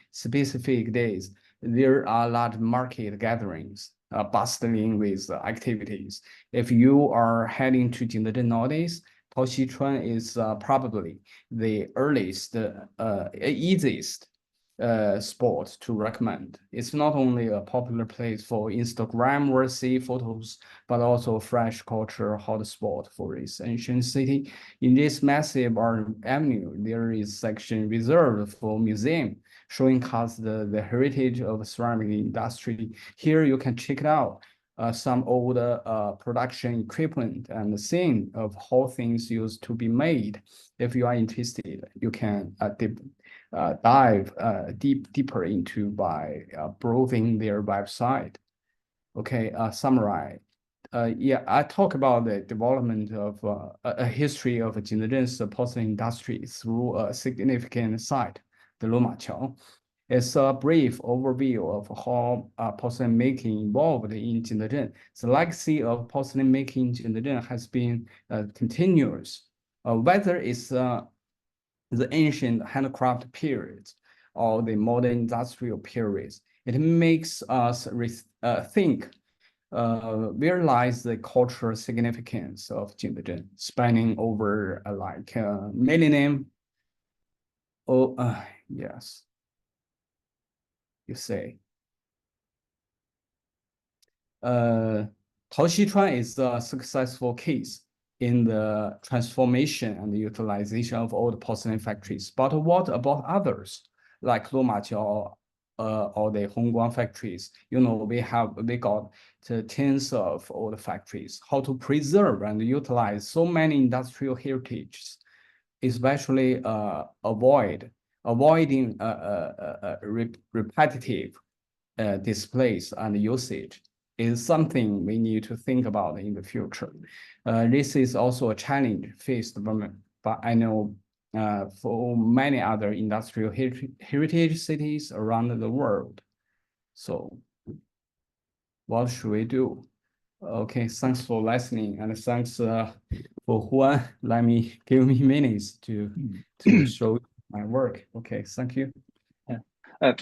Speaker 3: days, there are large market gatherings, bustling with activities. If you are heading to Jingdezhen nowadays, Taoxichuan is probably the earliest, easiest spot to recommend. It's not only a popular place for Instagram-worthy photos, but also a fresh culture hotspot for this ancient city. In this massive art avenue, there is a section reserved for museum, showing us the heritage of the ceramic industry. Here you can check it out. Some old production equipment and the scene of how things used to be made. If you are interested, you can dive deeper into by browsing their website. Okay, summarize. Yeah, I talk about the development of a history of Jingdezhen's porcelain industry through a significant site, the Lumaqiao. It's a brief overview of how porcelain making evolved in Jingdezhen. The legacy of porcelain making in Jingdezhen has been continuous. Whether it's the ancient handcraft periods or the modern industrial periods, it makes us realize the cultural significance of Jingdezhen, spanning over like millennium. Oh, yes. You say. Taoxichuan is a successful case in the transformation and the utilization of old porcelain factories. But what about others, like Lumaqiao or the Hongguang factories? You know, we got tens of old factories. How to preserve and utilize so many industrial heritages, especially avoiding repetitive displays and usage, is something we need to think about in the future. This is also a challenge faced by I know for many other industrial heritage cities around the world. So what should we do? Okay, thanks for listening, and thanks for Juan. Give me minutes to show my work. Okay, thank you.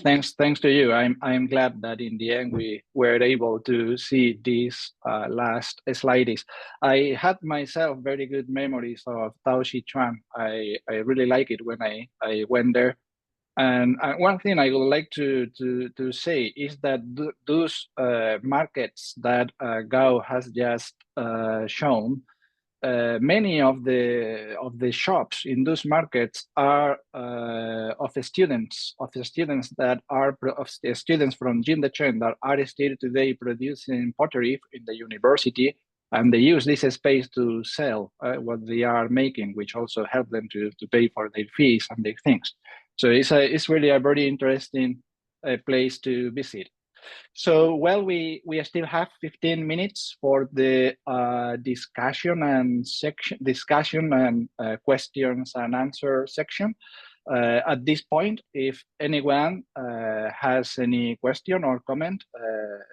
Speaker 1: Thanks to you. I'm glad that in the end we were able to see these last slides. I had myself very good memories of Taoxichuan. I really like it when I went there. And one thing I would like to say is that those markets that Gao has just shown, many of the shops in those markets are of the students that are students from Jindachen that are still today producing pottery in the university, and they use this space to sell what they are making, which also help them to pay for their fees and their things. So it's really a very interesting place to visit. So, well, we still have 15 minutes for the discussion and questions and answer section. At this point, if anyone has any question or comment,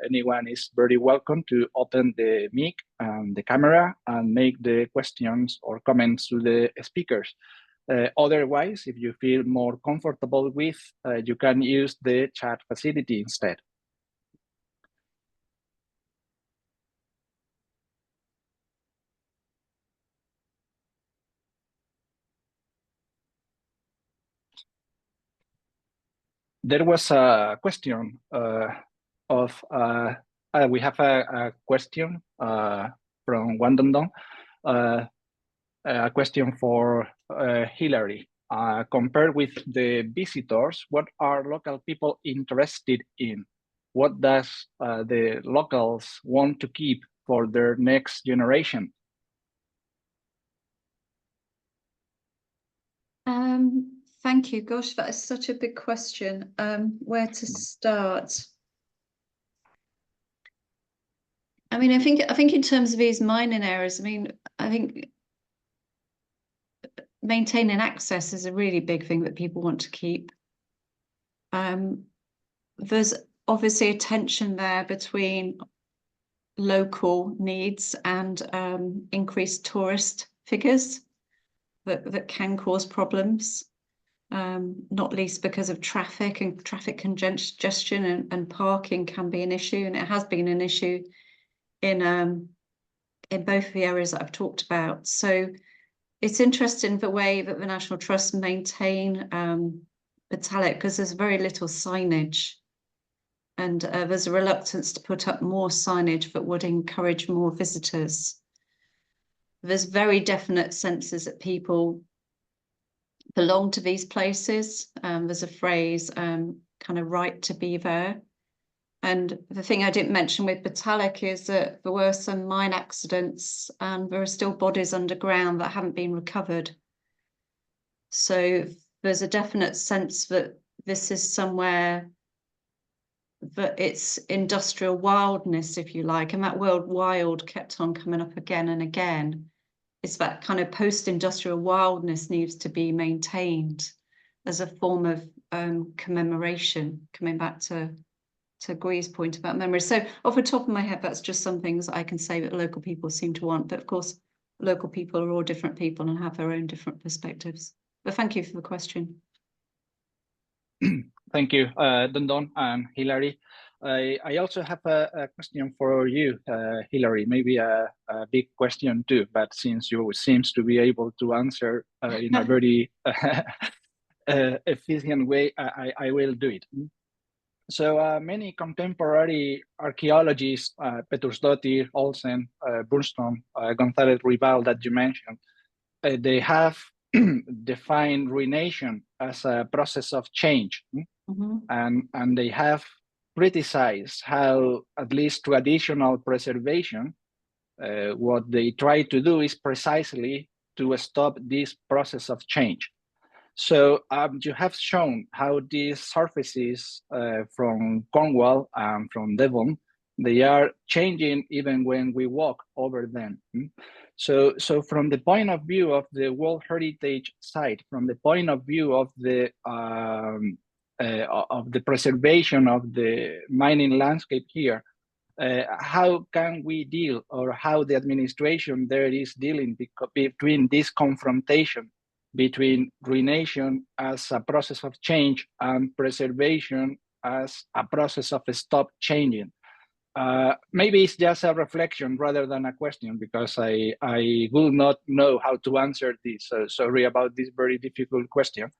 Speaker 1: anyone is very welcome to open the mic and the camera and make the questions or comments to the speakers. Otherwise, if you feel more comfortable with, you can use the chat facility instead. There was a question we have a question from Wandondong, a question for Hilary. Compared with the visitors, what are local people interested in? What does the locals want to keep for their next generation?
Speaker 2: Thank you. Gosh, that is such a big question. Where to start? I mean, I think in terms of these mining areas, I mean, I think maintaining access is a really big thing that people want to keep. There's obviously a tension there between local needs and increased tourist figures that can cause problems. Not least because of traffic and traffic congestion and parking can be an issue, and it has been an issue in both the areas that I've talked about. So it's interesting the way that the National Trust maintain Batalic, because there's very little signage, and there's a reluctance to put up more signage that would encourage more visitors. There's very definite senses that people belong to these places. There's a phrase, kind of right to be there. And the thing I didn't mention with Batalic is that there were some mine accidents and there are still bodies underground that haven't been recovered. So there's a definite sense that this is somewhere that it's industrial wildness, if you like, and that word wild kept on coming up again and again. It's that kind of post-industrial wildness needs to be maintained as a form of commemoration, coming back to Gui's point about memory. So off the top of my head, that's just some things I can say that local people seem to want. But of course, local people are all different people and have their own different perspectives. But thank you for the question.
Speaker 1: Thank you, Dondon and Hilary. I also have a question for you, Hilary, maybe a big question too, but since you seems to be able to answer in a very efficient way, I will do it. So many contemporary archaeologists, Petursdottir, Olsen, Burnstone, González Rival that you mentioned, they have defined ruination as a process of change.
Speaker 2: Mm-hmm.
Speaker 1: And they have criticized how, at least traditional preservation, what they try to do is precisely to stop this process of change. So you have shown how these surfaces from Cornwall and from Devon, they are changing even when we walk over them. So from the point of view of the World Heritage Site, from the point of view of the preservation of the mining landscape here, how can we deal, or how the administration there is dealing between this confrontation between ruination as a process of change and preservation as a process of stop changing? Maybe it's just a reflection rather than a question, because I will not know how to answer this. So sorry about this very difficult question.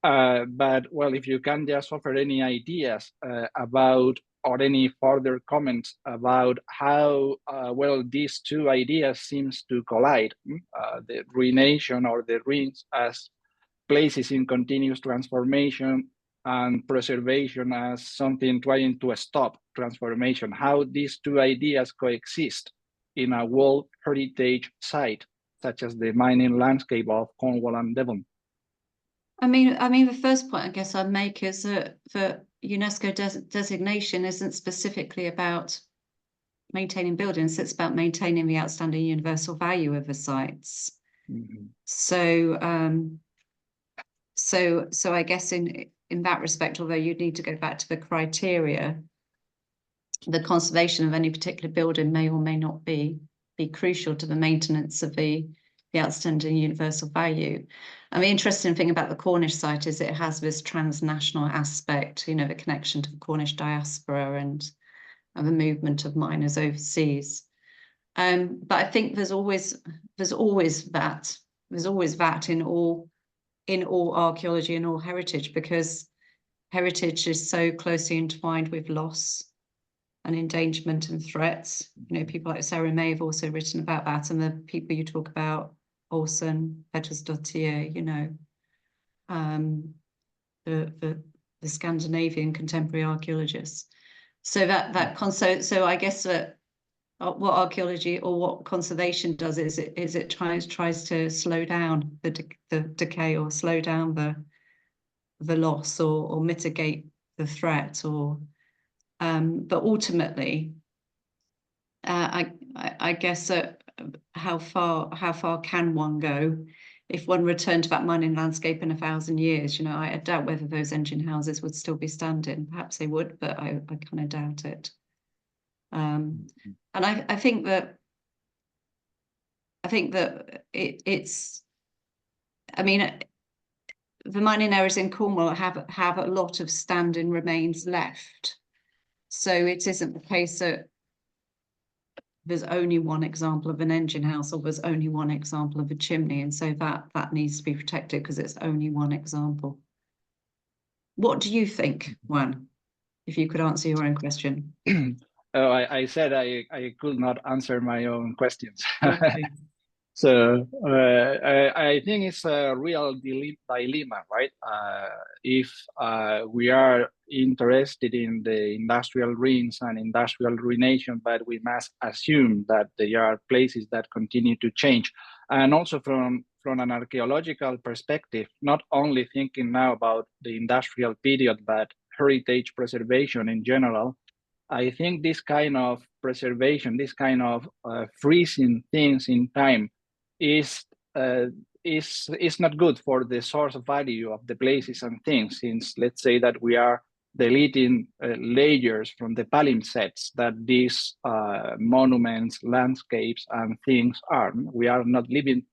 Speaker 1: But well, if you can just offer any ideas about or any further comments about how well these two ideas seems to collide, the ruination or the ruins as places in continuous transformation and preservation as something trying to stop transformation, how these two ideas coexist in a World Heritage site, such as the mining landscape of Cornwall and Devon.
Speaker 2: I mean, the first point I guess I'd make is that the UNESCO designation isn't specifically about maintaining buildings, it's about maintaining the outstanding universal value of the sites.
Speaker 1: Mm-hmm.
Speaker 2: So I guess in that respect, although you'd need to go back to the criteria, the conservation of any particular building may or may not be crucial to the maintenance of the outstanding universal value. I mean, the interesting thing about the Cornish site is it has this transnational aspect, you know, the connection to the Cornish diaspora and the movement of miners overseas. But I think there's always that in all archaeology and all heritage, because heritage is so closely entwined with loss and endangerment and threats. You know, people like Sarah May have also written about that, and the people you talk about, Olsen, Pettersdottir, you know, the Scandinavian contemporary archaeologists. So so I guess that what archaeology or what conservation does is it tries to slow down the decay, or slow down the loss, or mitigate the threat, or but ultimately I guess how far can one go if one returned to that mining landscape in 1,000 years? You know, I doubt whether those engine houses would still be standing. Perhaps they would, but I kind of doubt it. And I think that it's, I mean, the mining areas in Cornwall have a lot of standing remains left. So it isn't the case that there's only one example of an engine house, or there's only one example of a chimney, and so that needs to be protected because it's only one example. What do you think, Juan, if you could answer your own question?
Speaker 1: I said I could not answer my own questions.
Speaker 2: Okay.
Speaker 1: So I think it's a real dilemma, right? If we are interested in the industrial ruins and industrial ruination, but we must assume that there are places that continue to change. And also from an archaeological perspective, not only thinking now about the industrial period, but heritage preservation in general, I think this kind of preservation, this kind of freezing things in time is not good for the source of value of the places and things, since let's say that we are deleting layers from the palimpsests that these monuments, landscapes, and things are. We are not leaving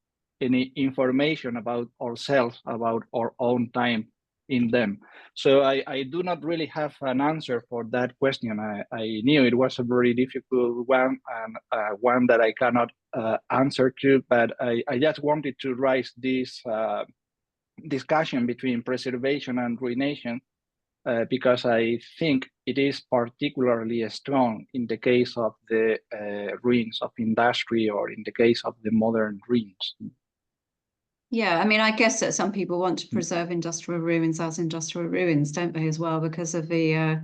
Speaker 1: any information about ourselves, about our own time in them. So I do not really have an answer for that question. I knew it was a very difficult one, and one that I cannot answer to, but I just wanted to raise this discussion between preservation and ruination, because I think it is particularly strong in the case of the ruins of industry, or in the case of the modern ruins.
Speaker 2: Yeah, I mean, I guess that some people want to preserve industrial ruins as industrial ruins, don't they, as well, because of the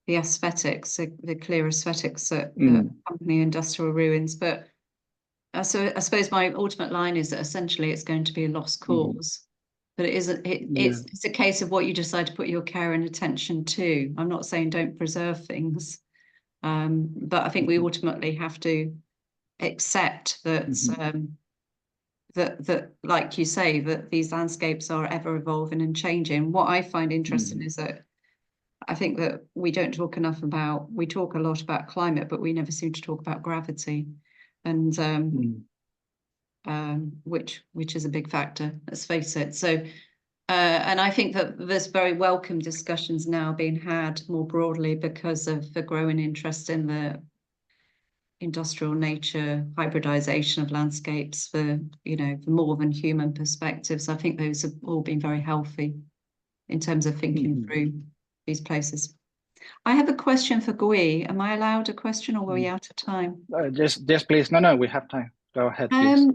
Speaker 2: aesthetics, the clear aesthetics that accompany industrial ruins. But so I suppose my ultimate line is that essentially it's going to be a lost cause. But it isn't. It's a case of what you decide to put your care and attention to. I'm not saying don't preserve things, but I think we ultimately have to accept that. That, like you say, that these landscapes are ever evolving and changing. What I find interesting is that I think that we don't talk enough about, we talk a lot about climate, but we never seem to talk about gravity, and which is a big factor, let's face it. So, and I think that there's very welcome discussions now being had more broadly because of the growing interest in the industrial nature, hybridization of landscapes for, you know, for more than human perspectives. I think those have all been very healthy in terms of thinking through these places. I have a question for Gui. Am I allowed a question or are we out of time?
Speaker 1: Just please. No, we have time. Go ahead, please.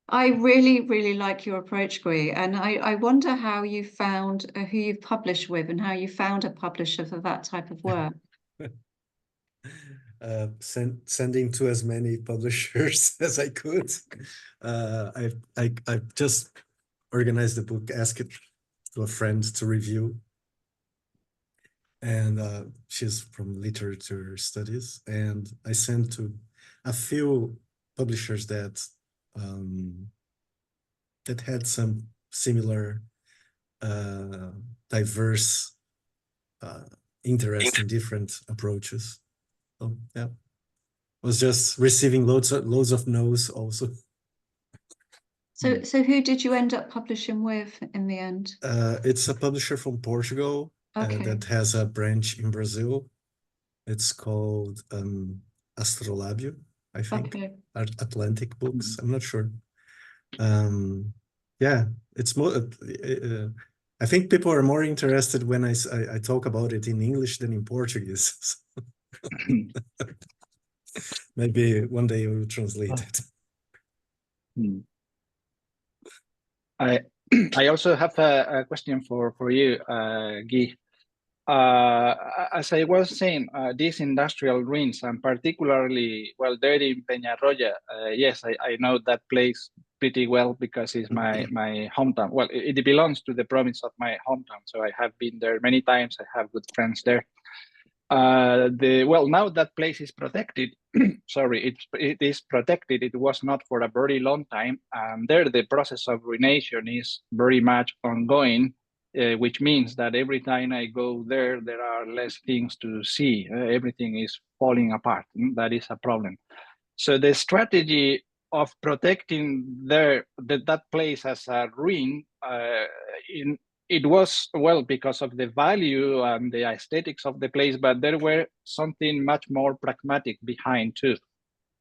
Speaker 2: I really, really like your approach, Gui, and I wonder how you found who you've published with and how you found a publisher for that type of work.
Speaker 6: Sending to as many publishers as I could. I just organized the book, asked it to a friend to review, and she's from literature studies, and I sent to a few publishers that that had some similar diverse interest in different approaches. So yeah, was just receiving loads of no's also.
Speaker 2: So who did you end up publishing with in the end?
Speaker 6: It's a publisher from Portugal that has a branch in Brazil. It's called Astrolábio, I think. Atlantic Books. I'm not sure. Yeah, it's more. I think people are more interested when I talk about it in English than in Portuguese. Maybe one day we will translate it.
Speaker 1: I also have a question for you, Guy. As I was saying, these industrial ruins, and particularly, well, there in Peñarroya, yes, I know that place pretty well because it's my hometown. Well, it belongs to the province of my hometown, so I have been there many times. I have good friends there. Well, now that place is protected. Sorry, it is protected. It was not for a very long time, and there the process of ruination is very much ongoing. Which means that every time I go there, there are less things to see. Everything is falling apart. That is a problem. So the strategy of protecting that place as a ruin, it was, well, because of the value and the aesthetics of the place, but there were something much more pragmatic behind too.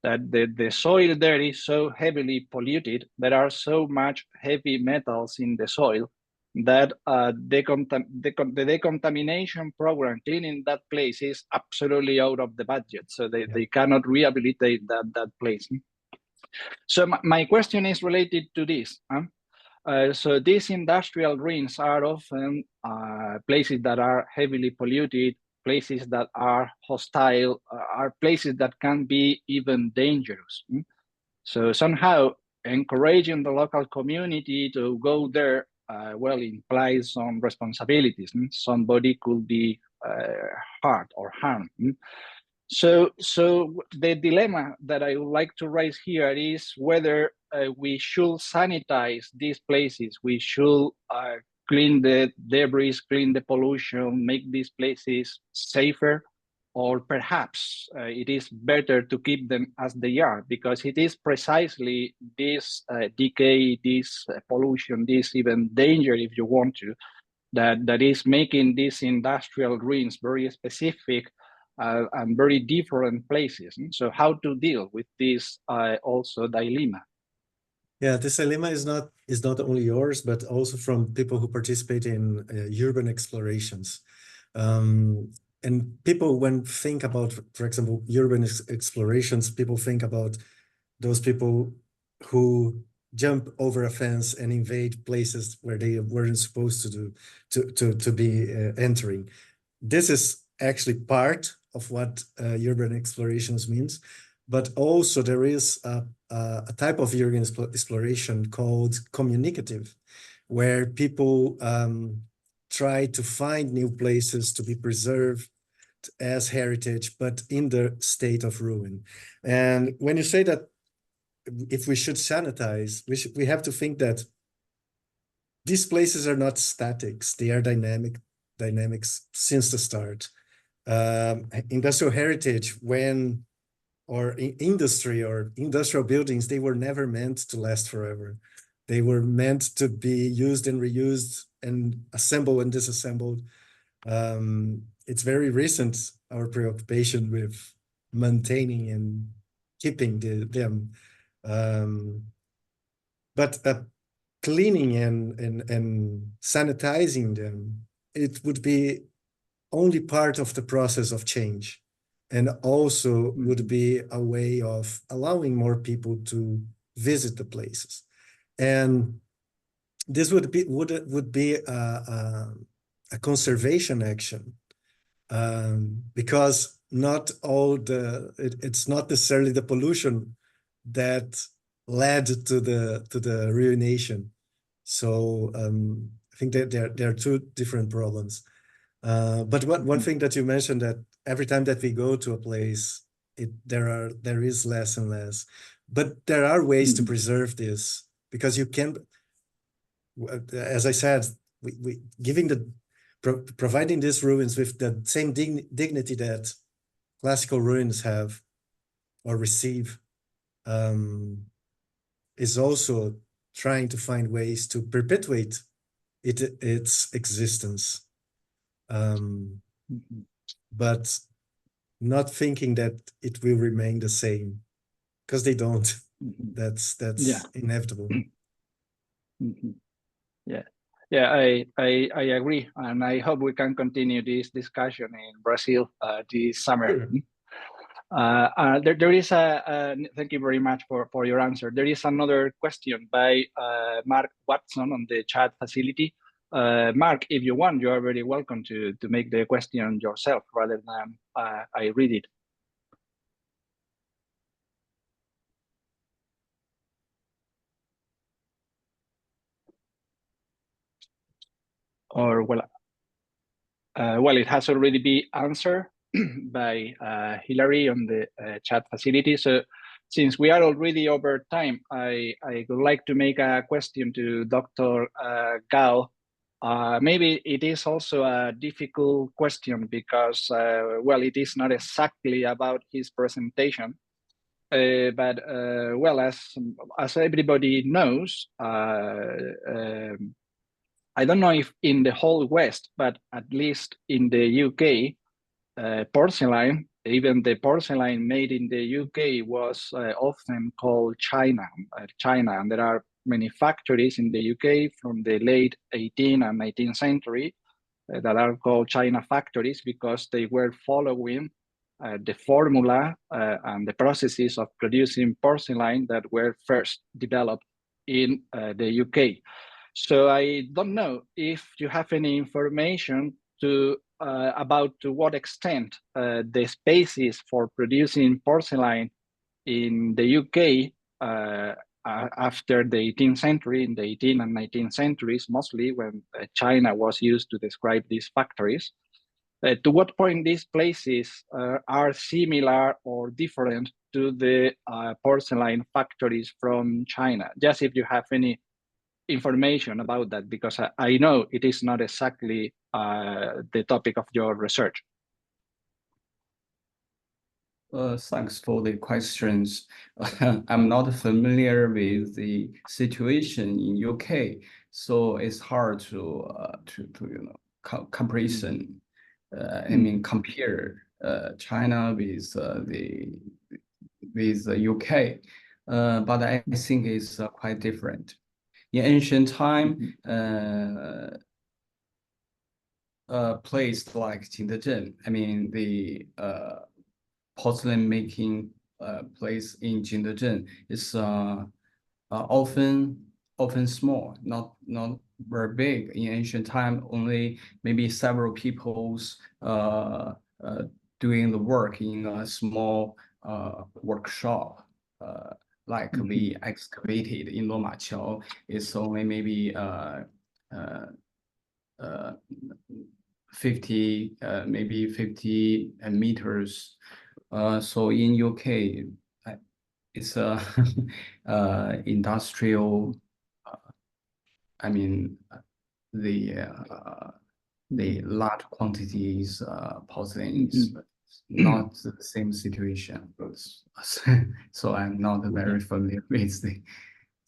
Speaker 1: That the soil there is so heavily polluted. There are so much heavy metals in the soil that the decontamination program cleaning that place is absolutely out of the budget. So they cannot rehabilitate that place. So my question is related to this. So these industrial ruins are often places that are heavily polluted, places that are hostile, are places that can be even dangerous. So somehow encouraging the local community to go there well, implies some responsibilities. Somebody could be hurt or harmed. So the dilemma that I would like to raise here is whether we should sanitize these places. We should clean the debris, clean the pollution, make these places safer, or perhaps it is better to keep them as they are, because it is precisely this decay, this pollution, this even danger, if you want to, that is making these industrial ruins very specific and very different places. So how to deal with this also dilemma?
Speaker 6: Yeah, this dilemma is not only yours, but also from people who participate in urban explorations. And people, when think about, for example, urban explorations, people think about those people who jump over a fence and invade places where they weren't supposed to be entering. This is actually part of what urban explorations means, but also there is a type of urban exploration called communicative, where people try to find new places to be preserved as heritage, but in the state of ruin. And when you say that if we should sanitize, we have to think that these places are not statics, they are dynamics since the start. Industrial heritage, or industry or industrial buildings, they were never meant to last forever. They were meant to be used and reused and assembled and disassembled. It's very recent, our preoccupation with maintaining and keeping them. But cleaning and sanitizing them, it would be only part of the process of change, and also would be a way of allowing more people to visit the places. And this would be a conservation action, because not all it's not necessarily the pollution that led to the ruination. So I think that there are two different problems. But one thing that you mentioned, that every time that we go to a place, there is less and less. But there are ways to preserve this, because you can, as I said, we providing these ruins with the same dignity that classical ruins have or receive, is also trying to find ways to perpetuate its existence, but not thinking that it will remain the same, because they don't. That's inevitable.
Speaker 1: Yeah, I agree, and I hope we can continue this discussion in Brazil this summer. There is thank you very much for your answer. There is another question by Mark Watson on the chat facility. Mark, if you want, you are very welcome to make the question yourself rather than I read it. Or well, it has already been answered by Hilary on the chat facility. So since we are already over time, I would like to make a question to Dr. Gao. Maybe it is also a difficult question because, well, it is not exactly about his presentation. But well, as everybody knows, I don't know if in the whole West, but at least in the UK, porcelain, even the porcelain made in the UK, was often called China, and there are many factories in the UK from the late 18th and 19th century that are called China factories because they were following the formula and the processes of producing porcelain that were first developed in the UK. So I don't know if you have any information about to what extent the spaces for producing porcelain in the UK after the 18th century, in the 18th and 19th centuries, mostly when China was used to describe these factories, to what point these places are similar or different to the porcelain factories from China? Just if you have any information about that, because I know it is not exactly the topic of your research.
Speaker 3: Thanks for the questions. I'm not familiar with the situation in UK, so it's hard to comparison. I mean, compare China with the UK, but I think it's quite different. In ancient time, a place like Jingdezhen, I mean the porcelain making place in Jingdezhen is often small, not very big. In ancient time, only maybe several people's doing the work in a small workshop. Like we excavated in Lomachao, it's only maybe 50 meters. So in UK, it's a industrial. I mean, the large quantities porcelains. Not the same situation, so I'm not very familiar with the.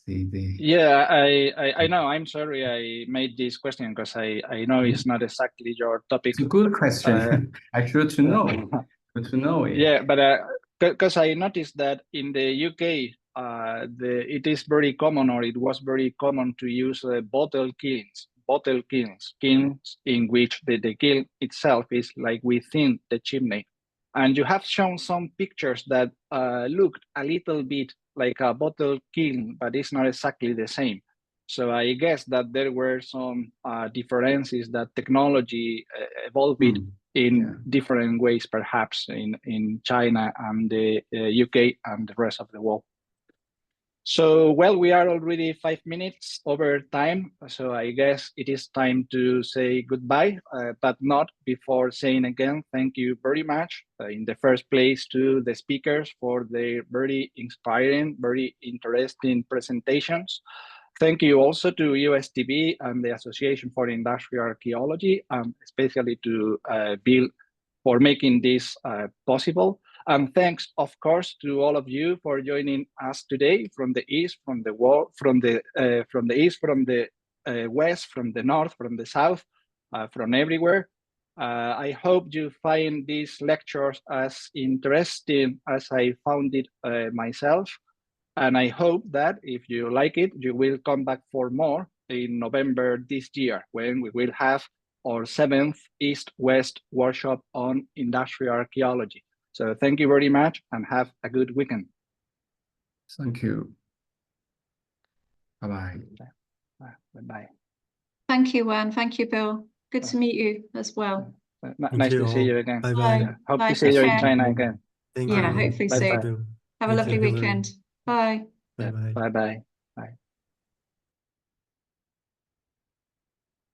Speaker 1: Yeah, I know. I'm sorry I made this question because I know it's not exactly your topic.
Speaker 3: It's a good question. I should to know. Good to know it.
Speaker 1: Yeah, but because I noticed that in the UK, it is very common, or it was very common, to use bottle killings. bottle kilns, kilns in which the kiln itself is like within the chimney. And you have shown some pictures that looked a little bit like a bottle kiln, but it's not exactly the same. So I guess that there were some differences, that technology evolved in different ways, perhaps in China and the UK and the rest of the world. So, well, we are already 5 minutes over time, so I guess it is time to say goodbye, but not before saying again, thank you very much in the first place to the speakers for their very inspiring, very interesting presentations. Thank you also to USTB and the Association for Industrial Archaeology, and especially to Bill for making this possible. And thanks, of course, to all of you for joining us today from the east, from the world, from the east, from the west, from the north, from the south, from everywhere. I hope you find these lectures as interesting as I found it myself. And I hope that if you like it, you will come back for more in November this year, when we will have our 7th East-West workshop on industrial archaeology. So thank you very much and have a good weekend.
Speaker 3: Thank you. Bye-bye.
Speaker 1: Bye-bye.
Speaker 2: Thank you, Wan. Thank you, Bill. Good to meet you as well.
Speaker 1: Nice to see you again.
Speaker 6: Bye-bye.
Speaker 1: Hope
Speaker 2: Bye.
Speaker 1: to see you
Speaker 2: Take
Speaker 1: in
Speaker 2: care.
Speaker 1: China again.
Speaker 6: Thank
Speaker 2: Yeah,
Speaker 6: you.
Speaker 2: hopefully
Speaker 1: Bye-bye.
Speaker 2: soon. Have a lovely weekend. Bye.
Speaker 6: Bye-bye.
Speaker 1: Bye-bye.